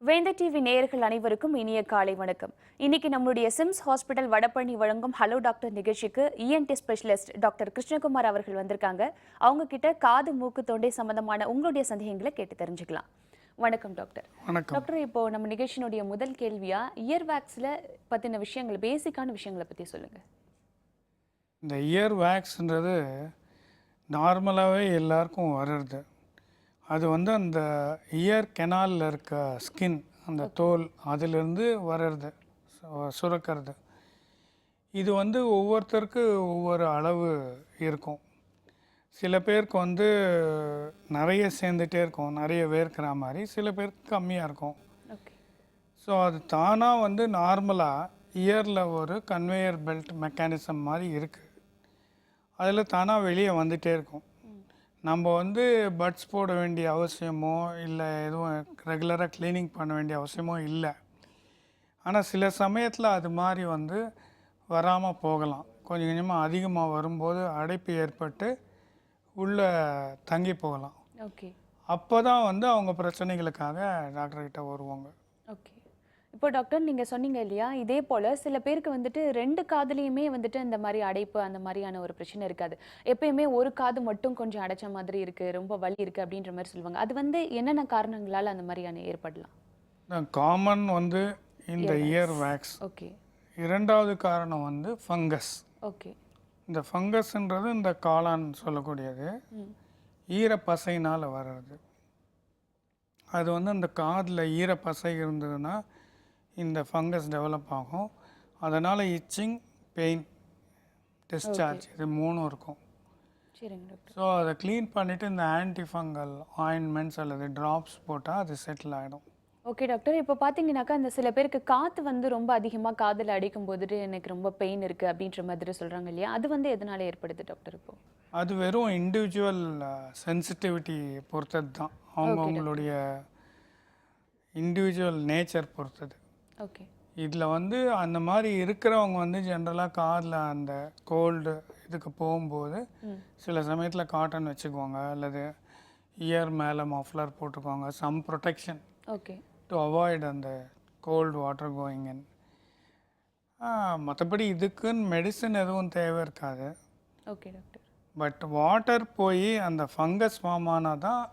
வேந்த TV நேயர்கள் அனைவருக்கும் இனிய காலை வணக்கம். இன்னைக்கு நம்மளுடைய சிம்ஸ் ஹாஸ்பிட்டல் வடபழனி வழங்கும் ஹலோ டாக்டர் நிகழ்ச்சிக்கு இஎன்டி ஸ்பெஷலிஸ்ட் டாக்டர் கிருஷ்ணகுமார் அவர்கள் வந்திருக்காங்க. அவங்க கிட்ட காது மூக்கு தொண்டை சம்பந்தமான உங்களுடைய சந்தேகங்களை கேட்டு தெரிஞ்சுக்கலாம். வணக்கம் டாக்டர். டாக்டர், இப்போ நம்ம நிகழ்ச்சியினுடைய முதல் கேள்வியா இயர் வேக்ஸ்ல பத்தின விஷயங்கள், பேசிக்கான விஷயங்களை பத்தி சொல்லுங்க. இந்த இயர் வேக்ஸ்ன்றது நார்மலாகவே எல்லாருக்கும் வர்றது. அது வந்து அந்த இயர் கெனாலில் இருக்க ஸ்கின், அந்த தோல், அதிலிருந்து வர்றது, சுரக்கிறது. இது வந்து ஒவ்வொருத்தருக்கு ஒவ்வொரு அளவு இருக்கும். சில பேருக்கு வந்து நிறைய சேர்ந்துட்டே இருக்கும், நிறைய வேர்க்கிற மாதிரி. சில பேருக்கு கம்மியாக இருக்கும். ஸோ அது தானாக வந்து நார்மலாக இயரில் ஒரு கன்வேயர் பெல்ட் மெக்கானிசம் மாதிரி இருக்குது. அதில் தானாக வெளியே வந்துகிட்டே இருக்கும். நம்ம வந்து பட்ஸ் போட வேண்டிய அவசியமோ இல்லை எதுவும் ரெகுலராக க்ளீனிங் பண்ண வேண்டிய அவசியமோ இல்லை. ஆனால் சில சமயத்தில் அது மாதிரி வந்து வராமல் போகலாம். கொஞ்சம் கொஞ்சமாக அதிகமாக வரும்போது அடைப்பு ஏற்பட்டு உள்ளே தங்கி போகலாம். ஓகே. அப்போ தான் வந்து அவங்க பிரச்சனைகளுக்காக டாக்டர்கிட்ட வருவாங்க. ஓகே. இப்போ டாக்டர், நீங்கள் சொன்னீங்க இல்லையா, இதே போல் சில பேருக்கு வந்துட்டு ரெண்டு காதுலேயுமே வந்துட்டு இந்த மாதிரி அடைப்பு அந்த மாதிரியான ஒரு பிரச்சனை இருக்காது. எப்பயுமே ஒரு காது மட்டும் கொஞ்சம் அடைச்ச மாதிரி இருக்குது, ரொம்ப வலி இருக்குது அப்படின்ற மாதிரி சொல்லுவாங்க. அது வந்து என்னென்ன காரணங்களால் அந்த மாதிரியான ஏற்படலாம்? காமன் வந்து இந்த இயர் வேக்ஸ். ஓகே. இரண்டாவது காரணம் வந்து ஃபங்கஸ். ஓகே. இந்த ஃபங்கஸ்ன்றது இந்த காளான் சொல்லக்கூடியது, ஈரப்பசைனால் வர்றது. அது வந்து அந்த காதில் ஈரப்பசை இருந்ததுன்னா இந்த ஃபங்கஸ் டெவலப் ஆகும். அதனால் இச்சிங், பெயின், டிஸ்சார்ஜ், இது மூணும் இருக்கும். ஸோ அதை க்ளீன் பண்ணிவிட்டு இந்த ஆன்டிஃபங்கல் ஆயின்மெண்ட்ஸ் அல்லது ட்ராப்ஸ் போட்டால் அது செட்டில் ஆகிடும். ஓகே டாக்டர், இப்போ பார்த்தீங்கன்னாக்கா இந்த சில பேருக்கு காற்று வந்து ரொம்ப அதிகமாக காதில் அடிக்கும் போதுட்டு எனக்கு ரொம்ப பெயின் இருக்குது அப்படின்ற மாதிரி சொல்கிறாங்க இல்லையா, அது வந்து எதனால் ஏற்படுது டாக்டர்? இப்போ அது வெறும் இண்டிவிஜுவல் சென்சிட்டிவிட்டி பொறுத்தது தான், அவங்களுடைய இண்டிவிஜுவல் நேச்சர் பொறுத்தது. ஓகே. இதில் வந்து அந்த மாதிரி இருக்கிறவங்க வந்து ஜென்ரலாக காதில் அந்த கோல்டு இதுக்கு போகும்போது சில சமயத்தில் காட்டன் வச்சுக்குவாங்க, அல்லது இயர் மேலே மஃப்ளர் போட்டுக்குவாங்க, சம் ப்ரொடெக்ஷன் டு அவாய்ட் அந்த கோல்டு வாட்டர் கோயிங் இன். மற்றபடி இதுக்குன்னு மெடிசன் எதுவும் தேவை இருக்காது. Okay doctor. பட் வாட்டர் போய் அந்த ஃபங்கஸ் ஃபார்ம் ஆனால் தான்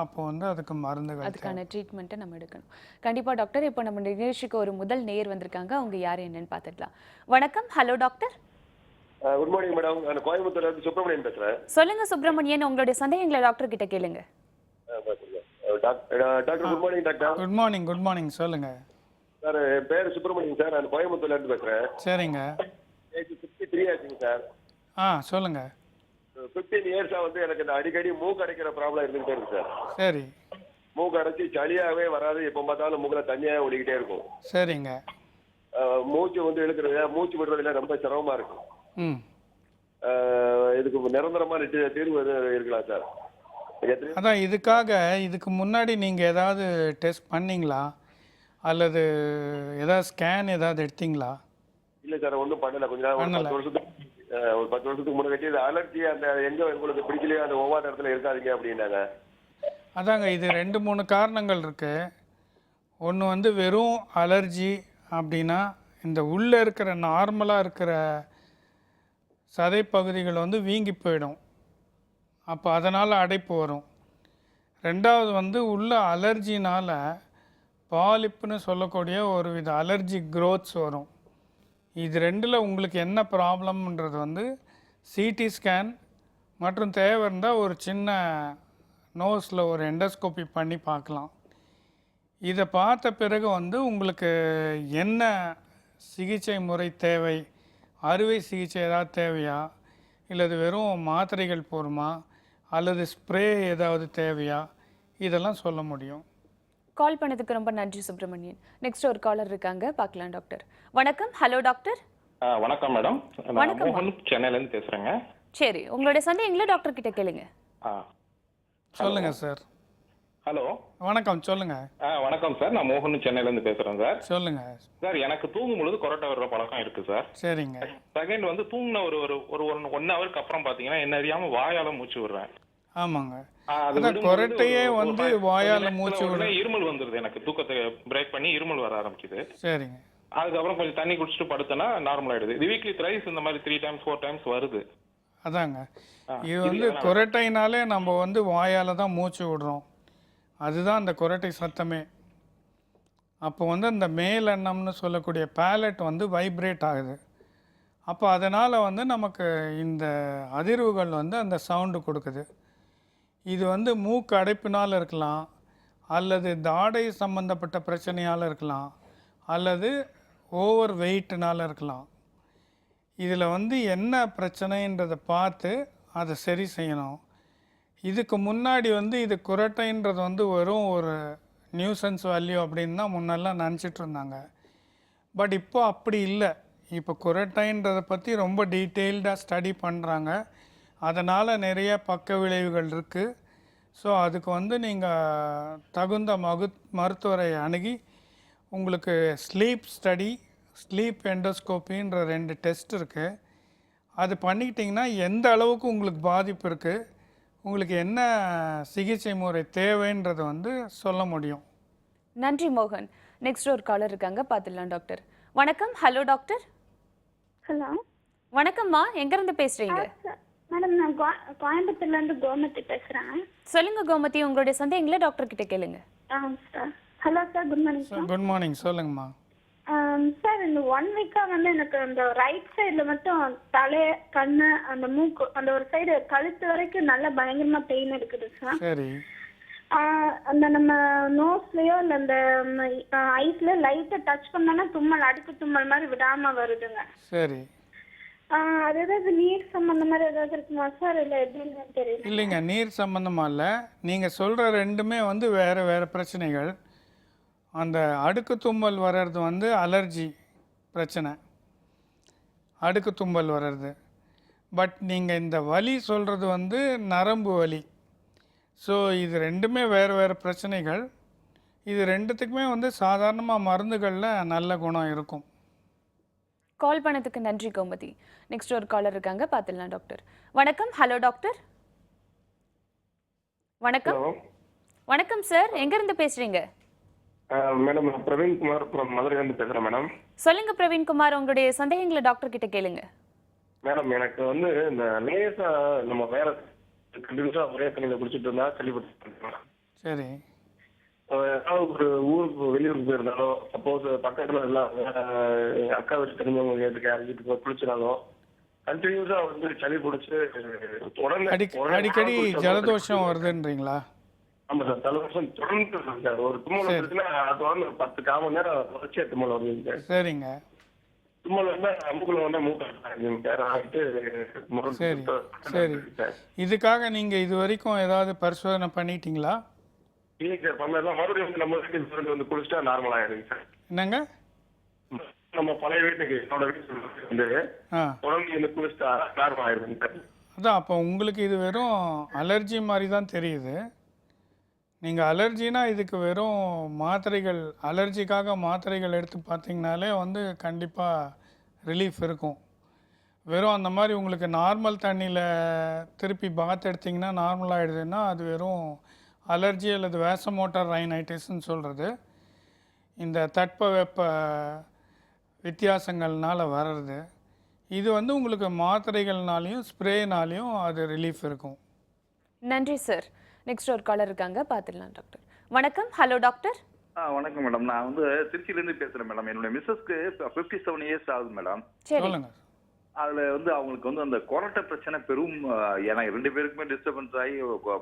அப்போ வந்து அதுக்கு மருந்துகள், அதுக்கான ட்ரீட்மெண்ட்டை நம்ம எடுக்கணும். கண்டிப்பாக டாக்டர். இப்போ நம்ம நிகழ்ச்சிக்கு ஒரு முதல் நேயர் வந்திருக்காங்க, அவங்க யார் என்னன்னு பார்த்துக்கலாம். வணக்கம். Hello doctor. Good morning madam. நான் கோயம்புத்தூர்ல இருந்து சுப்பிரமணியன் பேசுறேன். சொல்லுங்க சுப்பிரமணியன், உங்களுடைய சந்தேகங்களை டாக்டர் கிட்ட கேளுங்க. Doctor good morning doctor. Good morning. Good morning, சொல்லுங்க சார். என் பேர் சுப்பிரமணியன் சார். நான் கோயம்புத்தூர்ல இருந்து பேசுறேன். சரிங்க. 53 ஆச்சுங்க சார். சொல்லுங்க. 15 இயர்ஸா வந்து எனக்கு இந்த அடிக்கடி மூக்கு அடைக்கிற ப்ராப்ளம் இருந்துகிட்டே இருக்கு சார். சரி. மூக்கு அடைச்சி சளியாகவே வராது, எப்போ பார்த்தாலும் மூக்கில் தண்ணியாக ஓடிக்கிட்டே இருக்கும். சரிங்க. மூச்சு வந்து இழுக்கிறது, மூச்சு விடுறதுல ரொம்ப சிரமமா இருக்கும். இதுக்கு நிரந்தரமான தீர்வு இருக்கலாம் சார்? அதான் இதுக்கு முன்னாடி நீங்கள் ஏதாவது டெஸ்ட் பண்ணீங்களா, அல்லது ஏதாவது ஸ்கேன் ஏதாவது எடுத்தீங்களா? இல்லை சார், ஒன்றும் பண்ணலை. கொஞ்ச நாள் ஒரு 10 வருஷத்துக்கு முன்னாடி அலர்ஜி, அந்த எங்க உங்களுக்கு பிடிக்கலையோ அந்த ஒவ்வொரு இடத்துல இருக்காதீங்க அப்படின்னாங்க. அதாங்க, இது 2-3 காரணங்கள் இருக்கு. ஒன்று வந்து வெறும் அலர்ஜி அப்படின்னா இந்த உள்ளே இருக்கிற நார்மலாக இருக்கிற சதை பகுதிகள் வந்து வீங்கி போயிடும், அப்போ அதனால் அடைப்பு வரும். ரெண்டாவது வந்து உள்ள அலர்ஜினால் பாலிப்புன்னு சொல்லக்கூடிய ஒரு வித அலர்ஜி க்ரோத்ஸ் வரும். இது ரெண்டில் உங்களுக்கு என்ன ப்ராப்ளம்ன்றது வந்து சிடி ஸ்கேன் மற்றும் தேவை இருந்தால் ஒரு சின்ன நோஸில் ஒரு எண்டோஸ்கோப்பி பண்ணி பார்க்கலாம். இதை பார்த்த பிறகு வந்து உங்களுக்கு என்ன சிகிச்சை முறை தேவை, அறுவை சிகிச்சை ஏதாவது தேவையா, இல்லது வெறும் மாத்திரைகள் போருமா, அல்லது ஸ்ப்ரே ஏதாவது தேவையா, இதெல்லாம் சொல்ல முடியும். கால் பண்ணதுக்கு ரொம்ப நன்றி சுப்பிரமணியன். நெக்ஸ்ட் ஒரு காலர் இருக்காங்க, பார்க்கலாம் டாக்டர். வணக்கம். Hello doctor. வணக்கம் மேடம். வணக்கம். சென்னையில இருந்து பேசுறேங்க. சரி, உங்களுடைய சந்தேகங்களை டாக்டர் கிட்ட கேளுங்க. சொல்லுங்கள் சார். ஹலோ. வணக்கம், சொல்லுங்கள். வணக்கம் சார். நான் மோகன் சென்னையிலேருந்து பேசுகிறேன் சார். சொல்லுங்கள். சார், எனக்கு தூங்கும் பொழுது கொரட்டை வர்ற பழக்கம் இருக்குது சார். சரிங்க. செகண்ட் வந்து தூங்கின ஒரு ஒரு ஒரு ஒன் ஹவருக்கு அப்புறம் பார்த்தீங்கன்னா என்ன அறியாமல் வாயால் மூச்சு விடுறேன். ஆமாங்க. அது அதான் விடும்பொழுது கொரட்டையே வந்து வாயால் மூச்சு விட. உடனே இருமல் வந்துடுது. எனக்கு தூக்கத்தை பிரேக் பண்ணி இருமல் வர ஆரம்பிக்குது. சரிங்க. அதுக்கப்புறம் கொஞ்சம் தண்ணி குடிச்சிட்டு படுத்தேன்னா நார்மல் ஆயிடுது. இது வீக்லி த்ரைஸ் இந்த மாதிரி 3 times 4 times வருது. அதாங்க, இது இது வந்து எதனால? கொரட்டைனாலே நம்ம வந்து வாயால் தான் மூச்சு விடுறோம். அதுதான் அந்த கொரட்டை சத்தமே. அப்போ வந்து அந்த மேல் எண்ணம்னு சொல்லக்கூடிய பேலட் வந்து வைப்ரேட் ஆகுது. அப்போ அதனால் வந்து நமக்கு இந்த அதிர்வுகள் வந்து அந்த சவுண்டு கொடுக்குது. இது வந்து மூக்கு அடைப்பினால் இருக்கலாம், அல்லது தாடை சம்பந்தப்பட்ட பிரச்சனையால் இருக்கலாம், அல்லது ஓவர் வெயிட்னால் இருக்கலாம். இதில் வந்து என்ன பிரச்சனைன்றதை பார்த்து அதை சரி செய்யணும். இதுக்கு முன்னாடி வந்து இது குரட்டைன்றது வந்து வெறும் ஒரு நியூசன்ஸ் வேல்யூ அப்படின்னு தான் முன்னெல்லாம் நினச்சிட்டு இருந்தாங்க. பட் இப்போ அப்படி இல்லை. இப்போ குரட்டைன்றதை பற்றி ரொம்ப டீட்டெயில்டாக ஸ்டடி பண்ணுறாங்க. அதனால் நிறைய பக்க விளைவுகள் இருக்குது. ஸோ அதுக்கு வந்து நீங்கள் தகுந்த மருத்துவரை அணுகி உங்களுக்கு ஸ்லீப் ஸ்டடி, ஸ்லீப் எண்டோஸ்கோப்பின்ற 2 டெஸ்ட் இருக்குது. அது பண்ணிக்கிட்டிங்கன்னா எந்த அளவுக்கு உங்களுக்கு பாதிப்பு இருக்குது, உங்களுக்கு என்ன சிகிச்சை முறை தேவைன்றதை வந்து சொல்ல முடியும். நன்றி மோகன். நெக்ஸ்ட் ஒரு காலர் இருக்காங்க, பார்த்துடலாம் டாக்டர். வணக்கம். Hello doctor. ஹலோ. வணக்கம்மா, எங்கேருந்து பேசுகிறீங்க? மேடம், நான் கோயம்புத்தூர்லேருந்து கோமதி பேசுகிறேன். சொல்லுங்க கோமதி, உங்களுடைய சந்தேகங்களை டாக்டர் கிட்ட கேளுங்க. Sir. Hello sir, good morning sir, sir. Good morning, சொல்லுங்கம்மா. சார், இந்த 1 வீக்காக வந்து எனக்கு அந்த ரைட் சைடில் மட்டும் தலை, கண்ணு, அந்த மூக்கு, அந்த ஒரு சைடு கழுத்து வரைக்கும் நல்லா பயங்கரமாக பெயின் இருக்குது சார். சரி. அந்த நம்ம நோஸ்லயோ இல்லை அந்த ஐஸ்ல லைட்டாக டச் பண்ணோன்னா தும்மல், அடுக்கு தும்மல் மாதிரி விடாமல் வருதுங்க. சரி. அது ஏதாவது நீர் சம்மந்த மாதிரி ஏதாவது இருக்குமா சார், இல்லை எப்படின்னு தெரியல. இல்லைங்க, நீர் சம்பந்தமாக இல்லை. நீங்கள் சொல்கிற ரெண்டுமே வந்து வேறு வேறு பிரச்சனைகள். அந்த அடுக்கு தும்மல் வர்றது வந்து அலர்ஜி பிரச்சனை, அடுக்கு தும்மல் வர்றது. பட் நீங்கள் இந்த வலி சொல்கிறது வந்து நரம்பு வலி. ஸோ இது ரெண்டுமே வேறு வேறு பிரச்சனைகள். இது ரெண்டுத்துக்குமே வந்து சாதாரணமாக மருந்துகளில் நல்ல குணம் இருக்கும். கால் பண்ணதுக்கு நன்றி கோமதி. நெக்ஸ்ட் ஒரு காலர் இருக்காங்க, பார்த்துடலாம் டாக்டர். வணக்கம். Hello doctor. வணக்கம். வணக்கம் சார், எங்கேருந்து பேசுகிறீங்க? மேடம், நான் பிரவீன்குமார் ஃப்ரம் மதுரையிலேருந்து பேசுகிறேன் மேடம். சொல்லுங்க பிரவீன்குமார், உங்களுடைய சந்தேகங்களை டாக்டர் கிட்ட கேளுங்க. மேடம், எனக்கு வந்து இந்த லேசா நம்ம வேற கண்டினியூஸாக ஒரே தண்ணியில் குடிச்சிட்டு இருந்தா கேள்விப்பட்டிருக்கேன். சரி. ஏதாவது ஒரு ஊருக்கு வெளியூருக்கு போயிருந்தாலும், சப்போஸ் பக்கத்தில் எல்லாம் எங்கள் அக்கா வீட்டு தெரிஞ்சவங்க வீட்டுக்கு குளிச்சினாலும் கண்டினியூஸாக வந்து சளி பிடிச்சி உடனே அடிக்கடி ஜலதோஷம் வருதுன்றீங்களா? ஆமாம் சார், ஜலதோஷம் தொடர்ந்து இருக்கு சார். ஒரு தும்மல் வந்துச்சுன்னா தொடர்ந்து 10 கால் மணி நேரம் தொடர்ச்சியாக தும்மல் வருதுங்க சார். சரிங்க. தும்மல் வந்தால் அமுக்குள்ள வந்தால் மூக்கு சார் ஆகிட்டு. சரி சரி. இதுக்காக நீங்கள் இது வரைக்கும் ஏதாவது பரிசோதனை பண்ணிட்டீங்களா? இல்லை சார், பண்ணலாம். மறுபடியும் வந்து நம்ம வீட்டுக்கு வந்து குளிச்சுட்டா நார்மல் ஆகிடுங்க சார். என்னங்க? நம்ம பழைய வீட்டுக்கு என்னோட வீட்டுக்கு வந்து தொடர்ந்து வந்து குளிச்சுட்டா நார்மல் ஆகிடுங்க சார். அதான், அப்போ உங்களுக்கு இது வெறும் அலர்ஜி மாதிரி தான் தெரியுது. நீங்கள் அலர்ஜினா இதுக்கு வெறும் மாத்திரைகள், அலர்ஜிக்காக மாத்திரைகள் எடுத்து பார்த்தீங்கனாலே வந்து கண்டிப்பாக ரிலீஃப் இருக்கும். வெறும் அந்த மாதிரி உங்களுக்கு நார்மல் தண்ணியில் திருப்பி பாத் எடுத்திங்கன்னா நார்மல் ஆகிடுதுன்னா அது வெறும் அலர்ஜி அல்லது வேசமோட்டார் ரைனைட்டிஸ்ன்னு சொல்கிறது. இந்த தட்பவெப்ப வித்தியாசங்கள்னால வர்றது. இது வந்து உங்களுக்கு மாத்திரைகள்னாலையும் ஸ்ப்ரேனாலையும் அது ரிலீஃப் இருக்கும். நன்றி சார். நெக்ஸ்ட் ஒரு காலர் இருக்காங்க, பார்த்துடலாம் டாக்டர். வணக்கம். Hello doctor. வணக்கம் மேடம். நான் வந்து திருச்சியிலேருந்து பேசுகிறேன் மேடம். என்னோட மிஸ்ஸஸ்க்கு 57 இயர்ஸ் ஆகுது மேடம். சொல்லுங்கள். அதில் வந்து அவங்களுக்கு வந்து அந்த கொரட்டை பிரச்சனை பெரும், எனக்கு 2 பேருக்குமே டிஸ்டர்பன்ஸ் ஆகி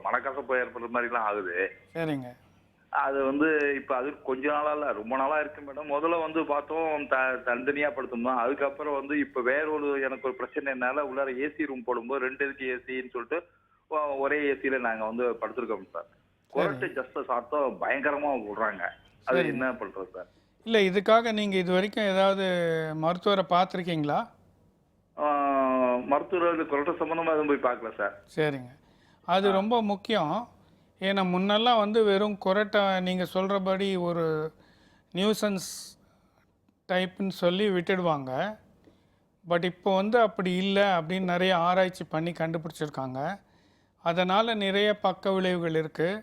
மனக்கசப்பு ஏற்படுற மாதிரிலாம் ஆகுது. சரிங்க. அது வந்து இப்போ அது கொஞ்ச நாளாக இல்லை, ரொம்ப நாளாக இருக்கு மேடம். முதல்ல வந்து பார்த்தோம் தனித்தனியாக படுத்தோம்னா, அதுக்கப்புறம் வந்து இப்போ வேற ஒரு எனக்கு ஒரு பிரச்சனை என்னால் உள்ளார ஏசி ரூம் போடும்போது 2 இதுக்கு ஏசின்னு சொல்லிட்டு ஒரே ஏசியில் நாங்கள் வந்து படுத்துருக்கோம் சார். கொரட்டை ஜஸ்ட் சாத்தம் பயங்கரமாக விடுறாங்க. அது என்ன பண்ணுறது சார்? இல்லை, இதுக்காக நீங்கள் இது வரைக்கும் ஏதாவது மருத்துவரை பார்த்துருக்கீங்களா? மருத்துவர் கொரட்டை சம்மந்தமாக எதுவும் போய் பார்க்கல சார். சரிங்க. அது ரொம்ப முக்கியம். ஏன்னா முன்னெல்லாம் வந்து வெறும் கொரட்டை நீங்கள் சொல்கிறபடி ஒரு நியூசன்ஸ் டைப்புன்னு சொல்லி விட்டுடுவாங்க. பட் இப்போ வந்து அப்படி இல்லை அப்படின்னு நிறைய ஆராய்ச்சி பண்ணி கண்டுபிடிச்சிருக்காங்க. அதனால் நிறைய பக்க விளைவுகள் இருக்குது.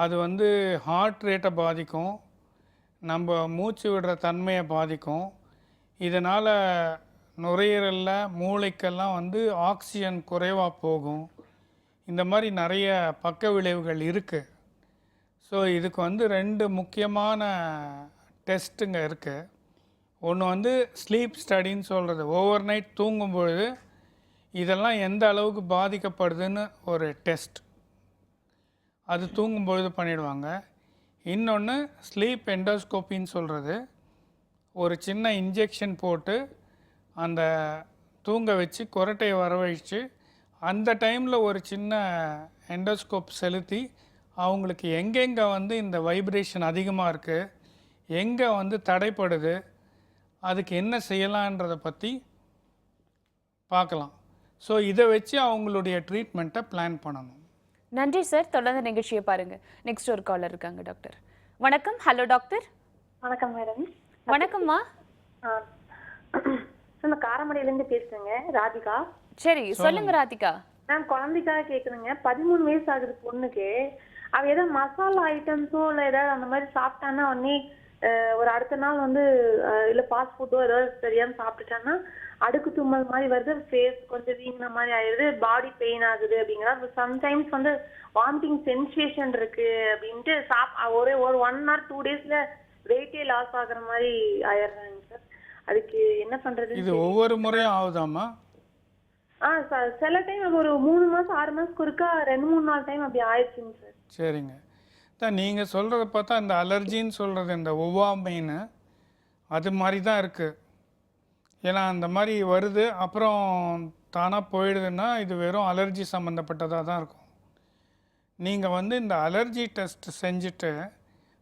அது வந்து ஹார்ட் ரேட்டை பாதிக்கும், நம்ம மூச்சு விடுற தன்மையை பாதிக்கும். இதனால் நுரையீரலில் மூளைக்கெல்லாம் வந்து ஆக்சிஜன் குறைவாக போகும். இந்த மாதிரி நிறைய பக்க விளைவுகள் இருக்குது. ஸோ இதுக்கு வந்து 2 முக்கியமான டெஸ்ட்டுங்க இருக்குது. ஒன்று வந்து ஸ்லீப் ஸ்டடின்னு சொல்கிறது, ஓவர் நைட் தூங்கும்பொழுது இதெல்லாம் எந்த அளவுக்கு பாதிக்கப்படுதுன்னு ஒரு டெஸ்ட், அது தூங்கும்பொழுது பண்ணிடுவாங்க. இன்னொன்று ஸ்லீப் எண்டோஸ்கோப்பின்னு சொல்கிறது, ஒரு சின்ன இன்ஜெக்ஷன் போட்டு அந்த தூங்க வச்சு கொரட்டையை வரவழைச்சு அந்த டைமில் ஒரு சின்ன எண்டோஸ்கோப் செலுத்தி அவங்களுக்கு எங்கெங்கே வந்து இந்த வைப்ரேஷன் அதிகமாக இருக்குது, எங்கே வந்து தடைப்படுது, அதுக்கு என்ன செய்யலான்றதை பற்றி பார்க்கலாம். ஸோ இதை வச்சு அவங்களுடைய ட்ரீட்மெண்ட்டை பிளான் பண்ணணும். நன்றி சார். தொடர்ந்து நிகழ்ச்சியை பாருங்க. நெக்ஸ்ட் ஒரு காலர் இருக்காங்க டாக்டர். வணக்கம். Hello doctor. வணக்கம் மேடம். வணக்கம்மா. நான் காரமடையிலேருந்து பேசுறேங்க, ராதிகா. சரி சொல்லுங்க ராதிகா. மேம் குழந்தைக்காக கேட்குறேங்க. 13 வயசு ஆகுது பொண்ணுக்கு. அவ ஏதாவது மசாலா ஐட்டம்ஸோ இல்லை ஏதாவது அந்த மாதிரி சாப்பிட்டான்னா உடனே ஒரு அடுத்த நாள் வந்து இல்லை ஃபாஸ்ட் ஃபுட்டோ ஏதாவது சரியான சாப்பிட்டுட்டான்னா அடுக்கு தும்மல் மாதிரி வருது, ஃபேஸ் கொஞ்சம் வீங்கின மாதிரி ஆயிடுது, பாடி பெயின் ஆகுது அப்படிங்கிறா. சம்டைம்ஸ் வந்து வாமிட்டிங் சென்சேஷன் இருக்கு அப்படின்ட்டு ஒரு 1 or 2 daysல வெயிட்டே லாஸ் ஆகுற மாதிரி ஆயிடுறாங்க சார். அதுக்கு என்ன பண்றது? இது ஒவ்வொரு முறையும் ஆகுதாம்மா? சில டைம் ஒரு 3 மாசம் 6 மாசத்துக்கு ஒருக்கா 2-3 டைம் அப்படி ஆயிடுச்சுங்க சார். சரிங்க. தான் நீங்கள் சொல்கிறத பார்த்தா இந்த அலர்ஜின்னு சொல்கிறது இந்த ஒவ்வாமைன்னு அது மாதிரி தான் இருக்குது. ஏன்னா அந்த மாதிரி வருது அப்புறம் தானாக போயிடுதுன்னா இது வெறும் அலர்ஜி சம்மந்தப்பட்டதாக தான் இருக்கும். நீங்கள் வந்து இந்த அலர்ஜி டெஸ்ட் செஞ்சுட்டு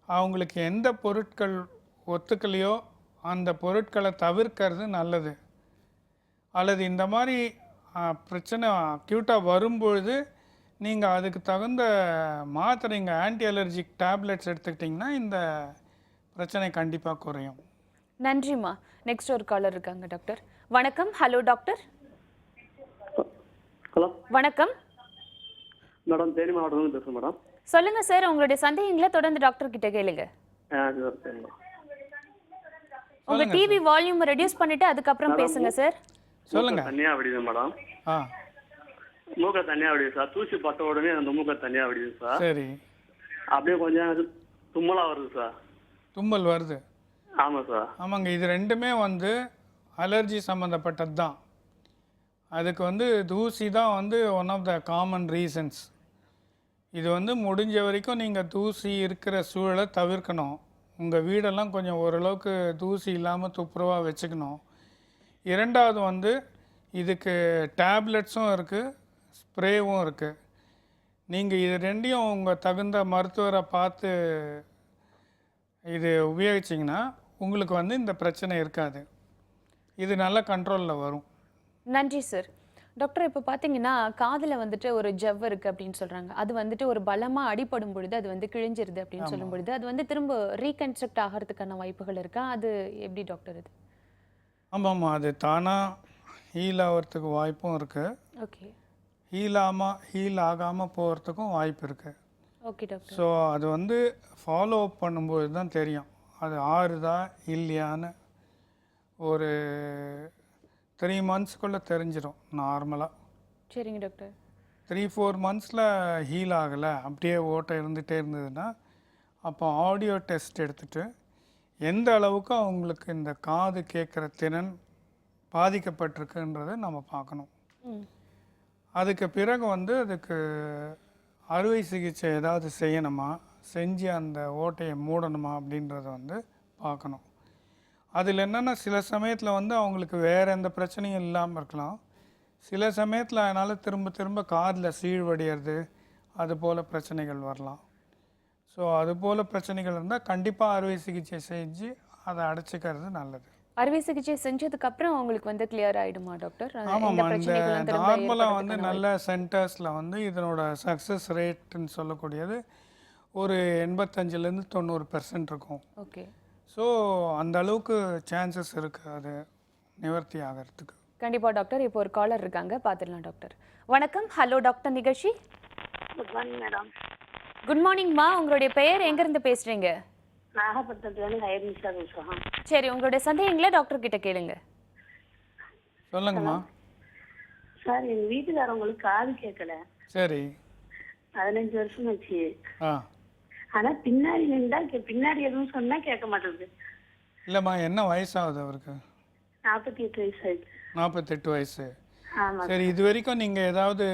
அவங்களுக்கு எந்த பொருட்கள் ஒத்துக்கலையோ அந்த பொருட்களை தவிர்க்கிறது நல்லது. அல்லது இந்த மாதிரி பிரச்சனை அக்யூட்டாக வரும்பொழுது நீங்கள் அதுக்கு தகுந்த மாத்திரைங்க, ஆன்டி அலர்ஜிக் டேப்லெட்ஸ் எடுத்துக்கிட்டிங்கன்னா இந்த பிரச்சனை கண்டிப்பாக குறையும். நன்றிம்மா. நெக்ஸ்ட் ஒரு காலர் இருக்காங்க டாக்டர். வணக்கம். Hello doctor. ஹலோ வணக்கம் மேடம். தேனி மாவட்டத்தில் பேசுகிறேன் மேடம். சொல்லுங்க சார், உங்களுடைய சந்தேகங்களை தொடர்ந்து டாக்டர் கிட்ட கேளுங்க. உங்க டிவி வால்யூம் ரெடியூஸ் பண்ணிட்டு அதுக்கப்புறம் பேசுங்க சார். சொல்லுங்க. தனியாக விடுது மேடம். மூக்க தனியாக விடுது சார். தூசி பட்ட உடனே அந்த மூக்க தனியாக விடுது சார். சரி. அப்படியே கொஞ்சம் தும்மலாக வருது சார். தும்மல் வருது? ஆமாம் சார். ஆமாங்க, இது ரெண்டுமே வந்து அலர்ஜி சம்மந்தப்பட்டது தான். அதுக்கு வந்து தூசி தான் வந்து one of the common reasons. இது வந்து முடிஞ்ச வரைக்கும் நீங்கள் தூசி இருக்கிற சூழலை தவிர்க்கணும். உங்கள் வீடெல்லாம் கொஞ்சம் ஓரளவுக்கு தூசி இல்லாமல் துப்புரவாக வச்சுக்கணும். இரண்டாவது வந்து இதுக்கு டேப்லெட்ஸும் இருக்குது, ஸ்ப்ரேவும் இருக்குது. நீங்கள் இது ரெண்டையும் உங்கள் தகுந்த மருத்துவரை பார்த்து இது உபயோகிச்சிங்கன்னா உங்களுக்கு வந்து இந்த பிரச்சனை இருக்காது. இது நல்ல கண்ட்ரோலில் வரும். நன்றி சார். டாக்டர், இப்போ பார்த்தீங்கன்னா காதில் வந்துட்டு ஒரு ஜவ் இருக்குது அப்படின்னு சொல்கிறாங்க. அது வந்துட்டு ஒரு பலமாக அடிபடும் பொழுது அது வந்து கிழிஞ்சிருது அப்படின்னு சொல்லும் பொழுது அது வந்து திரும்ப ரீகன்ஸ்ட்ரக்ட் ஆகிறதுக்கான வாய்ப்புகள் இருக்கா? அது எப்படி டாக்டர் இது? ஆமாம்மா, அது தானாக ஹீல் ஆகிறதுக்கு வாய்ப்பும் இருக்குது. ஓகே. ஹீல் ஆகாமல் போகிறதுக்கும் வாய்ப்பு இருக்குது. Okay doctor. ஸோ அது வந்து ஃபாலோ அப் பண்ணும்போது தான் தெரியும் அது ஆறுதா இல்லையான்னு. ஒரு 3 monthsக்குள்ளே தெரிஞ்சிடும் நார்மலாக. சரிங்க டாக்டர். 3-4 monthsல ஹீல் ஆகலை, அப்படியே ஓட்டை இருந்துகிட்டே இருந்ததுன்னா அப்போ ஆடியோ டெஸ்ட் எடுத்துகிட்டு எந்த அளவுக்கு அவங்களுக்கு இந்த காது கேட்குற திறன் பாதிக்கப்பட்டிருக்குன்றதை நம்ம பார்க்கணும். அதுக்கு பிறகு வந்து அதுக்கு அறுவை சிகிச்சை ஏதாவது செய்யணுமா, செஞ்சு அந்த ஓட்டையை மூடணுமா அப்படின்றத வந்து பார்க்கணும். அதில் என்னென்னா சில சமயத்தில் வந்து அவங்களுக்கு வேறு எந்த பிரச்சனையும் இல்லாமல் இருக்கலாம். சில சமயத்தில் அதனால் திரும்ப திரும்ப காதில் சீழ்வடிகிறது, அதுபோல் பிரச்சனைகள் வரலாம். ஸோ அதுபோல் பிரச்சனைகள் இருந்தால் கண்டிப்பாக அறுவை சிகிச்சை செஞ்சு அதை அடைச்சிக்கிறது நல்லது. அறுவை சிகிச்சை செஞ்சதுக்கு அப்புறம் அவங்களுக்கு வந்து கிளியர் ஆயிடுமா டாக்டர்? எந்த ஆமாம்மா, இந்த பிரச்சனைகளும் திரும்ப நார்மலாக வந்து ஏற்படுறதுக்கான நல்ல சென்டர்ஸில் வந்து இதனோட சக்ஸஸ் ரேட்டுன்னு சொல்லக்கூடியது ஒரு 85லேருந்து 90% இருக்கும். ஓகே. ஸோ அந்த அளவுக்கு சான்சஸ் இருக்குது அது நிவர்த்தி ஆகிறதுக்கு. கண்டிப்பா டாக்டர். இப்போ ஒரு காலர் இருக்காங்க, பார்த்துடலாம் டாக்டர். வணக்கம், ஹலோ டாக்டர் நிகழ்ச்சி. Good morning madam. குட் மார்னிங்மா. உங்களுடைய பெயர் எங்கேருந்து பேசுறீங்க? நாகப்பட்டினத்துலேருந்து ஹயர்னிஷா பேசுகிறோம். சரி, உங்களுடைய சந்தேகங்களை டாக்டர் கிட்ட கேளுங்க. சொல்லுங்கம்மா. சார், எங்கள் வீட்டுக்காரவங்களுக்கு காது கேட்கல. சரி. 15 வருஷம் ஆச்சு. ஆ ஆனா பின்னாடி நின்றா பின்னாடி எதுவும் சொன்னா கேட்க மாட்டேங்குது. இல்லைம்மா, என்ன வயசாகுது அவருக்கு? 48 வயசு ஆயிடுச்சு. 48 வயசு. ஆமா. சரி, இது வரைக்கும் நீங்கள் ஏதாவது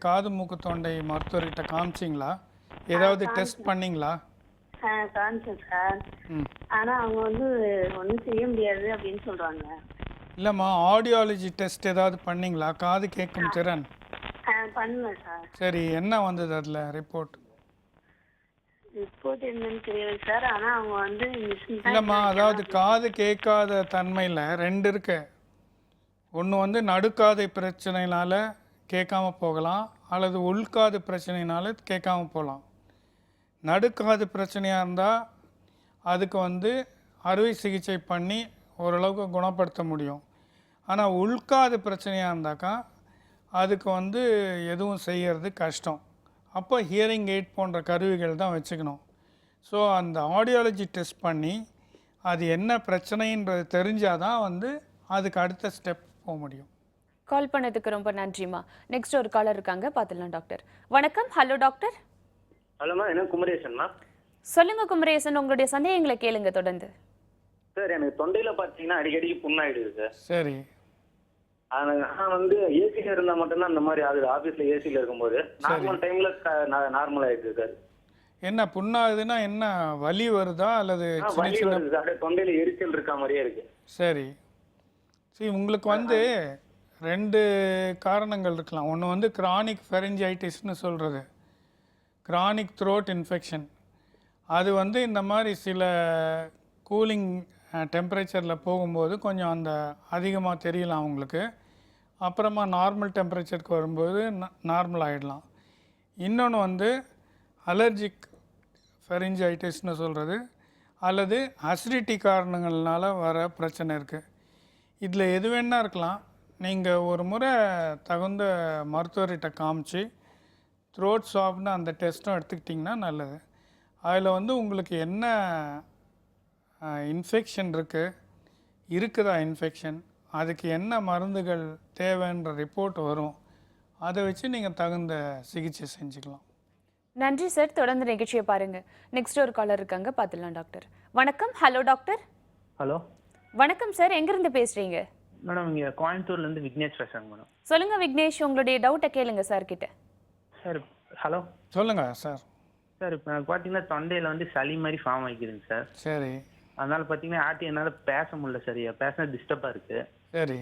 காது மூக்கு தொண்டை மருத்துவர்கிட்ட காமிச்சிங்களா? ஏதாவது டெஸ்ட் பண்ணீங்களா? காமிச்சேன் சார். ம். ஆனா அவங்க வந்து ஒன்றும் செய்ய முடியாது அப்படின்னு சொல்றாங்க. இல்லைம்மா, ஆடியாலஜி டெஸ்ட் ஏதாவது பண்ணீங்களா? காது கேட்கும் திறன். பண்ணுவேன் சார். சரி, என்ன வந்தது அதில் ரிப்போர்ட்? ரிப்போர்ட் என்னன்னு தெரியல சார். ஆனா அவங்க வந்து இல்லைம்மா, அதாவது காது கேட்காத தன்மையில் 2 இருக்கு. ஒன்று வந்து நடுக்காதை பிரச்சனைனால கேட்காம போகலாம், அல்லது உள்காது பிரச்சனைனால கேட்காம போகலாம். நடுக்காது பிரச்சனையாக இருந்தால் அதுக்கு வந்து அறுவை சிகிச்சை பண்ணி ஓரளவுக்கு குணப்படுத்த முடியும். ஆனால் உள்காது பிரச்சனையாக இருந்தாக்கா அதுக்கு வந்து எதுவும் செய்கிறது கஷ்டம். அப்போ ஹியரிங் எய்ட் போன்ற கருவிகள் தான் வச்சுக்கணும். ஸோ அந்த ஆடியாலஜி டெஸ்ட் பண்ணி அது என்ன பிரச்சனைன்றது தெரிஞ்சால் தான் வந்து அதுக்கு அடுத்த ஸ்டெப் போக முடியும். கால் பண்ணதுக்கு ரொம்ப நன்றிம்மா. நெக்ஸ்ட் ஒரு காலர் இருக்காங்க, பார்த்துடலாம் டாக்டர். வணக்கம், ஹலோ டாக்டர். ஹலோம்மா, என்ன குமரேசன்மா? சொல்லுங்க குமரேசன், உங்களுடைய சந்தேகங்களை கேளுங்க தொடர்ந்து. சார், எனக்கு தொண்டையில பார்த்தீங்கன்னா அடிக்கடிக்கு புண்ணாயிடுது சார். சரி. நான் வந்து ஏசியில் இருந்தால் மட்டும்தான் அந்த மாதிரி ஆகுது. ஆஃபீஸில் ஏசியில் இருக்கும்போது நார்மல் டைமில் நார்மல் ஆகிடுது சார். என்ன புண்ணாகுதுன்னா என்ன வலி வருதா அல்லது சின்ன வலி சின்ன? வருது சார். அப்படியே தொண்டையில் எரிச்சல் இருக்க மாதிரியே இருக்கு. சரி. சரி, உங்களுக்கு வந்து 2 காரணங்கள் இருக்கலாம். ஒன்று வந்து கிரானிக் ஃபெரிஞ்சைட்டிஸ்னு சொல்கிறது, கிரானிக் த்ரோட் இன்ஃபெக்ஷன். அது வந்து இந்த மாதிரி சில கூலிங் டெம்பரேச்சரில் போகும்போது கொஞ்சம் அந்த அதிகமாக தெரியலாம் உங்களுக்கு. அப்புறமா நார்மல் டெம்பரேச்சருக்கு வரும்போது நார்மல் ஆகிடலாம். இன்னொன்று வந்து அலர்ஜிக் ஃபெரிஞ்சைட்டிஸ்னு சொல்கிறது, அல்லது அசிடிட்டி காரணங்கள்னால வர பிரச்சனை இருக்குது. இதில் எது வேணா இருக்கலாம். நீங்கள் ஒரு முறை தகுந்த மருத்துவர்கிட்ட காமிச்சு த்ரோட் ஸ்வாப்னு அந்த டெஸ்ட்டும் எடுத்துக்கிட்டிங்கன்னா நல்லது. அதில் வந்து உங்களுக்கு என்ன இன்ஃபெக்ஷன் இருக்குதா இன்ஃபெக்ஷன், அதுக்கு என்ன மருந்துகள் தேவைன்ற ரிப்போர்ட் வரும். அதை வச்சு நீங்கள் தகுந்த சிகிச்சை செஞ்சுக்கலாம். நன்றி சார். தொடர்ந்து நிகழ்ச்சியை பாருங்க. நெக்ஸ்ட் ஒரு காலர் இருக்காங்க, பார்த்துடலாம் டாக்டர். வணக்கம், ஹலோ டாக்டர். ஹலோ. வணக்கம் சார், எங்கேருந்து பேசுறீங்க? மேடம், இங்கே கோயம்புத்தூர்லேருந்து விக்னேஷ் பேசுகிறேங்க மேடம். சொல்லுங்க விக்னேஷ், உங்களுடைய டவுட்டை கேளுங்க சார் கிட்ட. Sir, hello. சொல்லுங்கள் சார். சார், இப்போ எனக்கு பார்த்தீங்கன்னா தொண்டையில் வந்து சளி மாதிரி ஃபார்ம் ஆகிக்குதுங்க சார். சரி. அதனால பார்த்தீங்கன்னா என்னால் பேச முடியல சரியா, பேச டிஸ்டர்பாக இருக்குது. சரி.